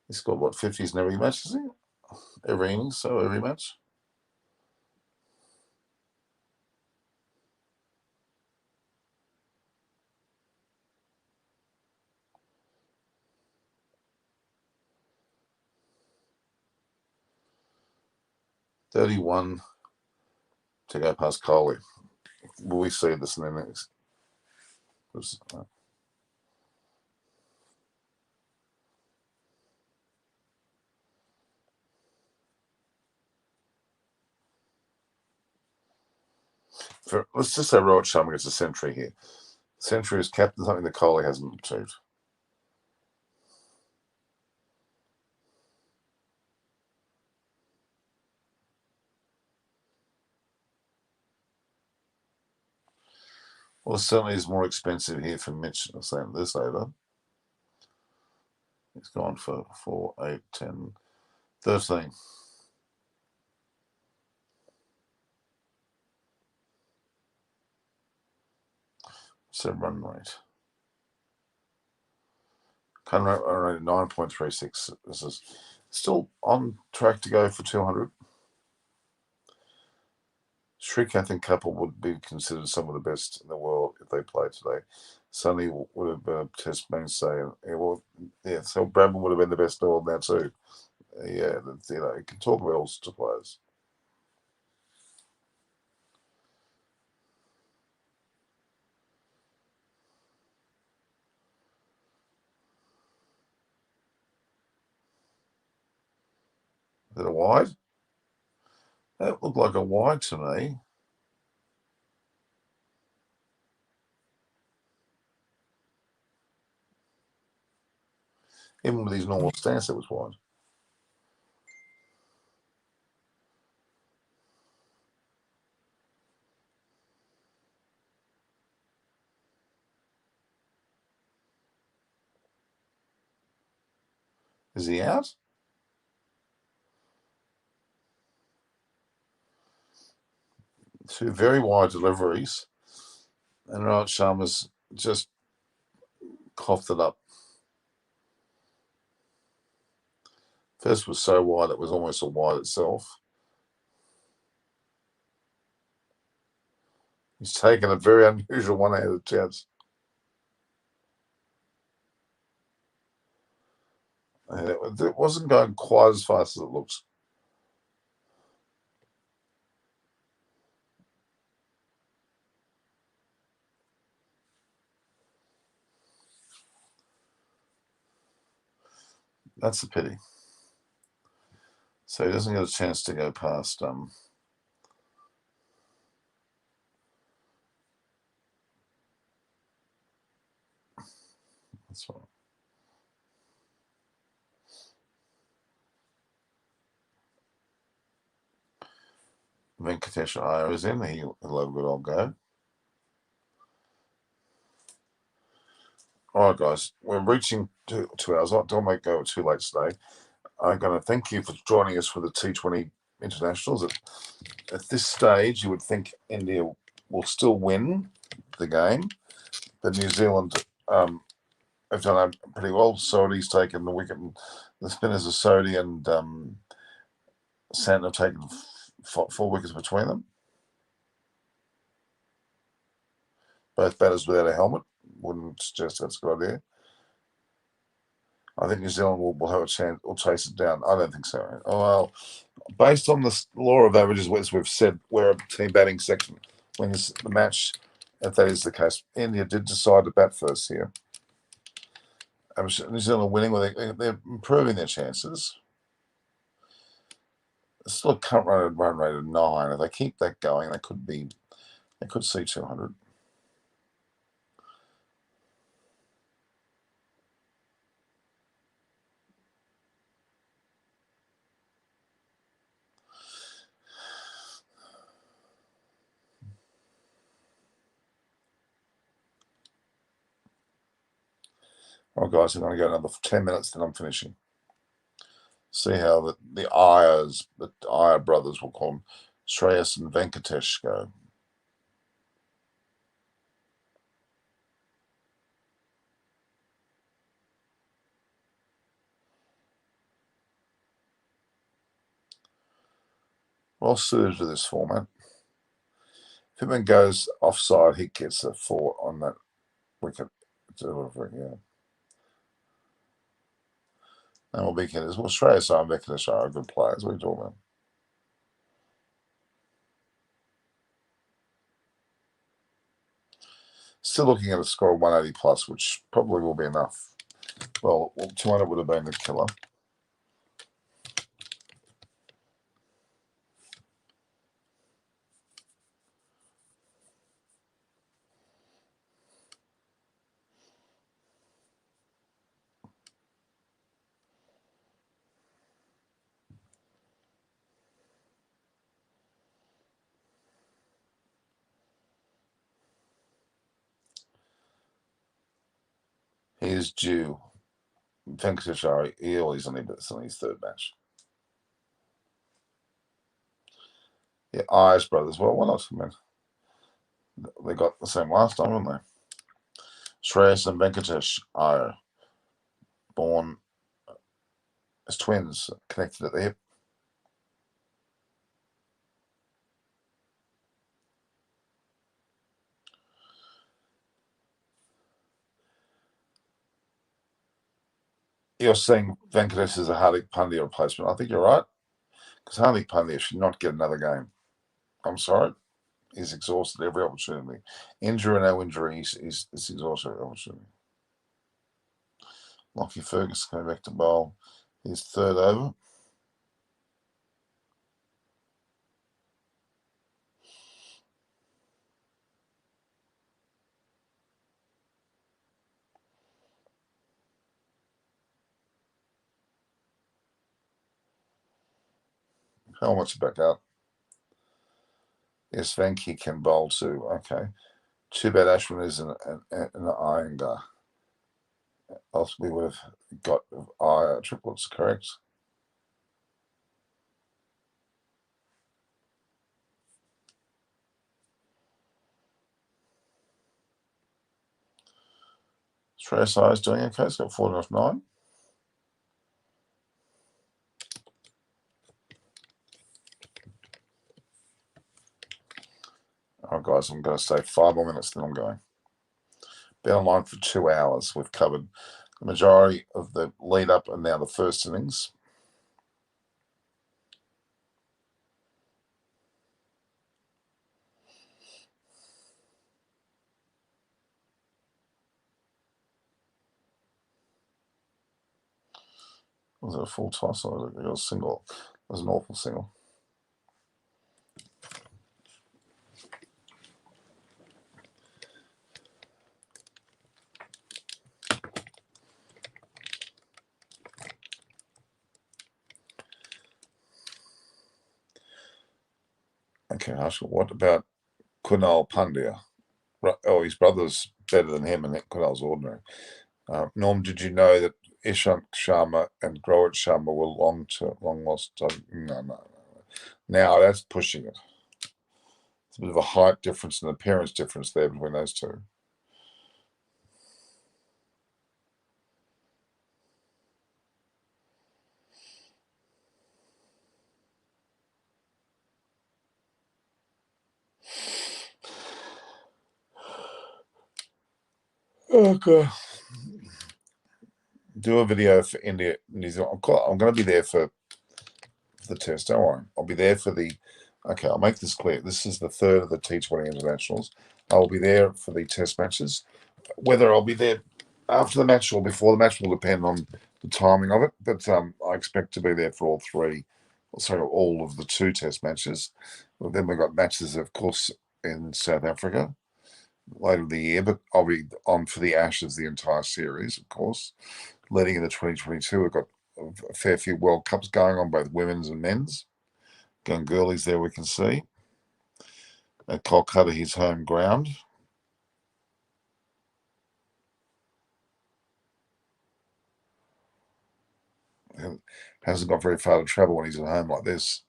S1: He scored, what, 50s in every match, is he? Every inning, so every match? $31 to go past Kohli. Will we see this in the next? Let's just say Rohit Sharma gets a century here. Century is captain, something that Kohli hasn't achieved. Well, certainly is more expensive here for Mitch than this over. He's gone for 4, 8, 10, 13. So run rate. Current rate 9.36. This is still on track to go for 200. Shrikant and Couple would be considered some of the best in the world if they played today. Sonny would have been a test mainstay. So Bradman would have been the best in the world now too. Yeah, you can talk about all sorts of players. Is it a wide? That looked like a wide to me. Even with his normal stance, it was wide. Is he out? Two very wide deliveries. And Rohit Sharma's just coughed it up. First was so wide it was almost a wide itself. He's taken a very unusual one-handed chance. And it wasn't going quite as fast as it looks. That's a pity. So he doesn't get a chance to go past. That's right. Venkatesh Iyer is in. He'll have a good old go. All right, guys, we're reaching 2 hours. I don't make go too late today. I'm going to thank you for joining us for the T20 internationals. At this stage, you would think India will still win the game, but New Zealand have done pretty well. Sodhi's taken the wicket, and the spinners are Sodhi and Santner have taken 4 wickets between them. Both batters without a helmet. Wouldn't suggest that's a good idea. I think New Zealand will have a chance or chase it down. I don't think so. Oh, well, based on the law of averages, as we've said, we're a team batting section. Wins the match, if that is the case. India did decide to bat first here. New Zealand winning, they're improving their chances. It's still a current run rate of 9. If they keep that going, they could see 200. Well, guys, I'm going to go another 10 minutes, then I'm finishing. See how the Iyer brothers, we'll call them, Shreyas and Venkatesh, go. Well suited to this format. If Pittman goes offside, he gets a 4 on that wicket delivery, yeah. And we'll be kidders. Well, Shreyas and Venkatesh are good players. What are you talking about? Still looking at a score of 180 plus, which probably will be enough. Well 200 would have been the killer. He is due. Venkatesh, he always only bits on his third match. Yeah, Ayers brothers. Well, why not? I mean, they got the same last time, didn't they? Shreyas and Venkatesh are born as twins, connected at the hip. You're saying Venkatesh is a Hardik Pandya replacement. I think you're right, because Hardik Pandya should not get another game. I'm sorry. He's exhausted every opportunity. Injury or no injury, he's exhausted every opportunity. Lockie Ferguson coming back to bowl his third over. Helmet's back out. Yes, Venki can bowl too. Okay. Too bad Ashwin is an Iyengar. Else we would have got triplets, correct? Shreyas Iyer is doing okay. It's got 4 off 9. All right, guys, I'm going to stay 5 more minutes, then I'm going. Been online for 2 hours. We've covered the majority of the lead up and now the first innings. Was it a full toss or was it a single? It was an awful single. Okay, Harshal, what about Kunal Pandya? Oh, his brother's better than him, and Kunal's ordinary. Norm, did you know that Ishant Sharma and Rohit Sharma were long lost? No. Now that's pushing it. It's a bit of a height difference and appearance difference there between those two. Okay. Do a video for India, New Zealand. I'm going to be there for the test. Don't worry. I'll be there for the. Okay, I'll make this clear. This is the third of the T20 internationals. I will be there for the test matches. Whether I'll be there after the match or before the match will depend on the timing of it. But I expect to be there for all three. Sorry, all of the two test matches. Well, then we've got matches, of course, in South Africa later in the year. But I'll be on for the Ashes the entire series, of course. Leading into 2022, we've got a fair few World Cups going on, both women's and men's. Ganguly's there, we can see. At KOLKATA, his home ground. Hasn't got very far to travel when he's at home like this.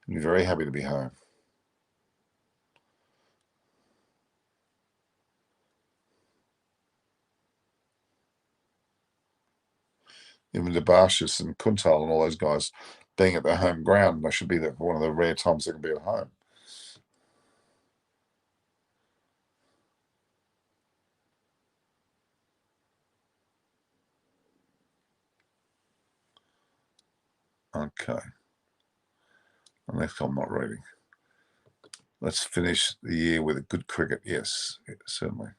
S1: He'll be very happy to be home. Even Debashis and Kuntal and all those guys being at their home ground, they should be there for one of the rare times they can be at home. Okay. Unless I'm not reading. Let's finish the year with a good cricket. Yes, certainly.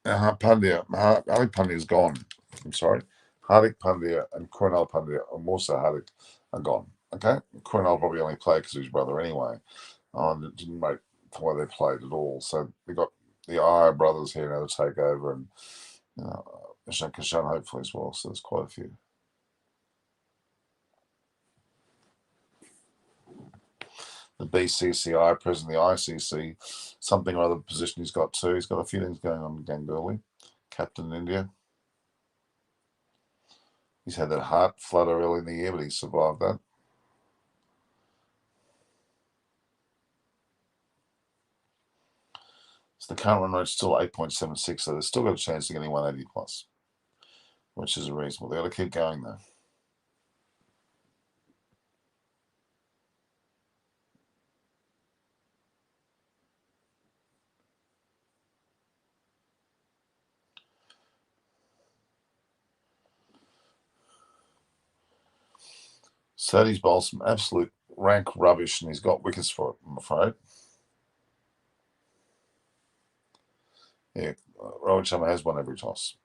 S1: Pandya, Hardik Pandya is gone. I'm sorry. Hardik Pandya and Krunal Pandya, and Musa Hardik, are gone. Okay? Krunal probably only played because of his brother anyway. It didn't make the way they played at all. So we got the Iyer brothers here now to take over, and Ishan Kishan hopefully as well. So there's quite a few. The BCCI, president of the ICC, something or other position he's got too. He's got a few things going on in Ganguly, captain in India. He's had that heart flutter early in the year, but he survived that. So the current run rate's still 8.76, so they've still got a chance of getting 180 plus, which is reasonable. They've got to keep going though. Sadie's bowled some absolute rank rubbish, and he's got wickets for it, I'm afraid. Yeah, Rohit Sharma has won every toss.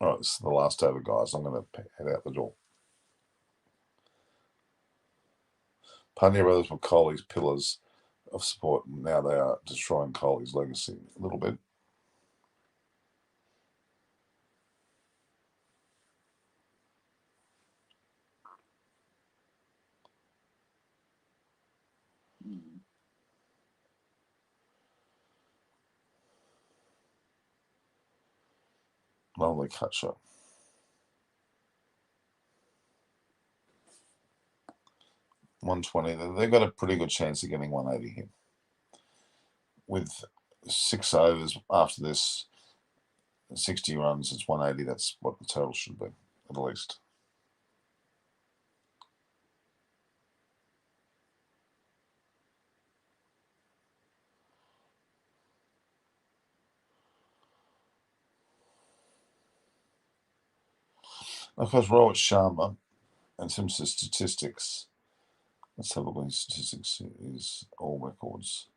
S1: All right, this is the last over, guys. I'm going to head out the door. Pandya brothers were Kohli's pillars of support, and now they are destroying Kohli's legacy a little bit. Lovely cut shot. 120. They've got a pretty good chance of getting 180 here. With 6 overs after this, 60 runs, it's 180. That's what the total should be, at least. Of course, Rohit Sharma, in terms of statistics, let's have a look at his statistics. Is all records.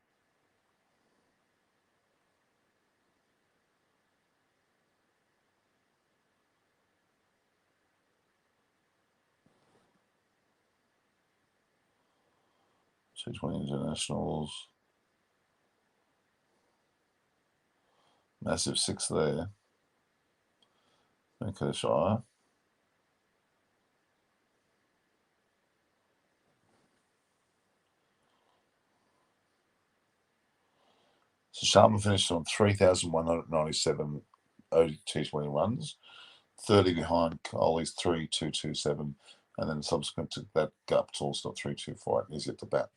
S1: T20 internationals. Massive 6 there. Okay, Shire. So Sharma finished on 3,197 T20 runs, 30 behind Kohli's 3,227, and then subsequent to that, Guptill's got 3,248. He's at the bat.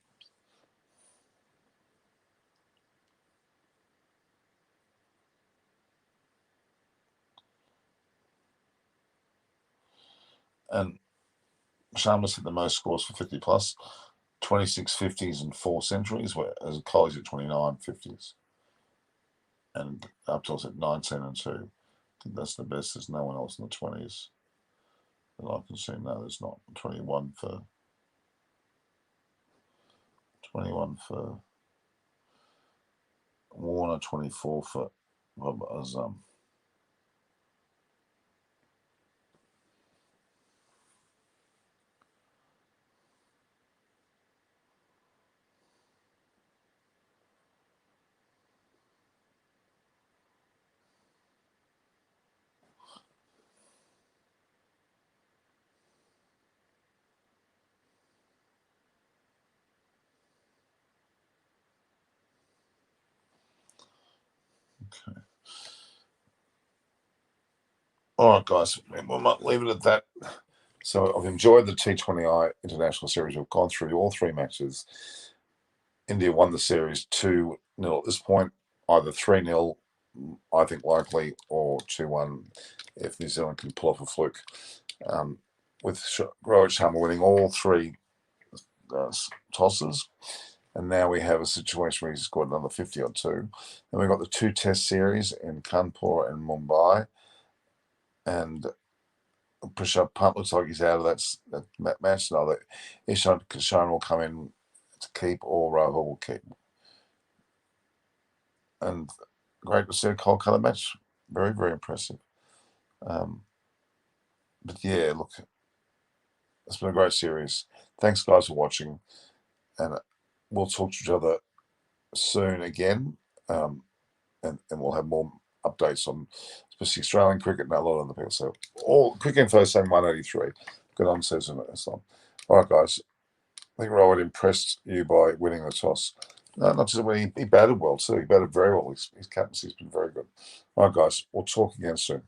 S1: And Sharma's hit the most scores for 50 plus, 26 50s and 4 centuries, whereas Kohli's at 29 50s. And Guptill's at 19 and 2. I think that's the best. There's no one else in the 20s that I can see. No, there's not. 21 for Warner, 24 for Robert Azam. Okay. All right, guys. We might leave it at that. So I've enjoyed the T20I International Series. We've gone through all 3 matches. India won the series 2-0 at this point, either 3-0, I think likely, or 2-1 if New Zealand can pull off a fluke. With Rohit Sharma winning all 3 tosses. And now we have a situation where he's scored another 50 or 2. And we've got the 2 test series in Kanpur and Mumbai. And Prashant Pant looks like he's out of that match. Now that Ishan Kishan will come in to keep, or Rahul will keep. And great to see a KOLKATA match. Very, very impressive. But yeah, look, it's been a great series. Thanks, guys, for watching. And we'll talk to each other soon again. And we'll have more updates on especially Australian cricket and a lot of other people. So all quick info saying 183. Good on season. All right, guys. I think Rowan impressed you by winning the toss. No, not just when he batted well too. He batted very well. His captaincy's been very good. All right, guys. We'll talk again soon.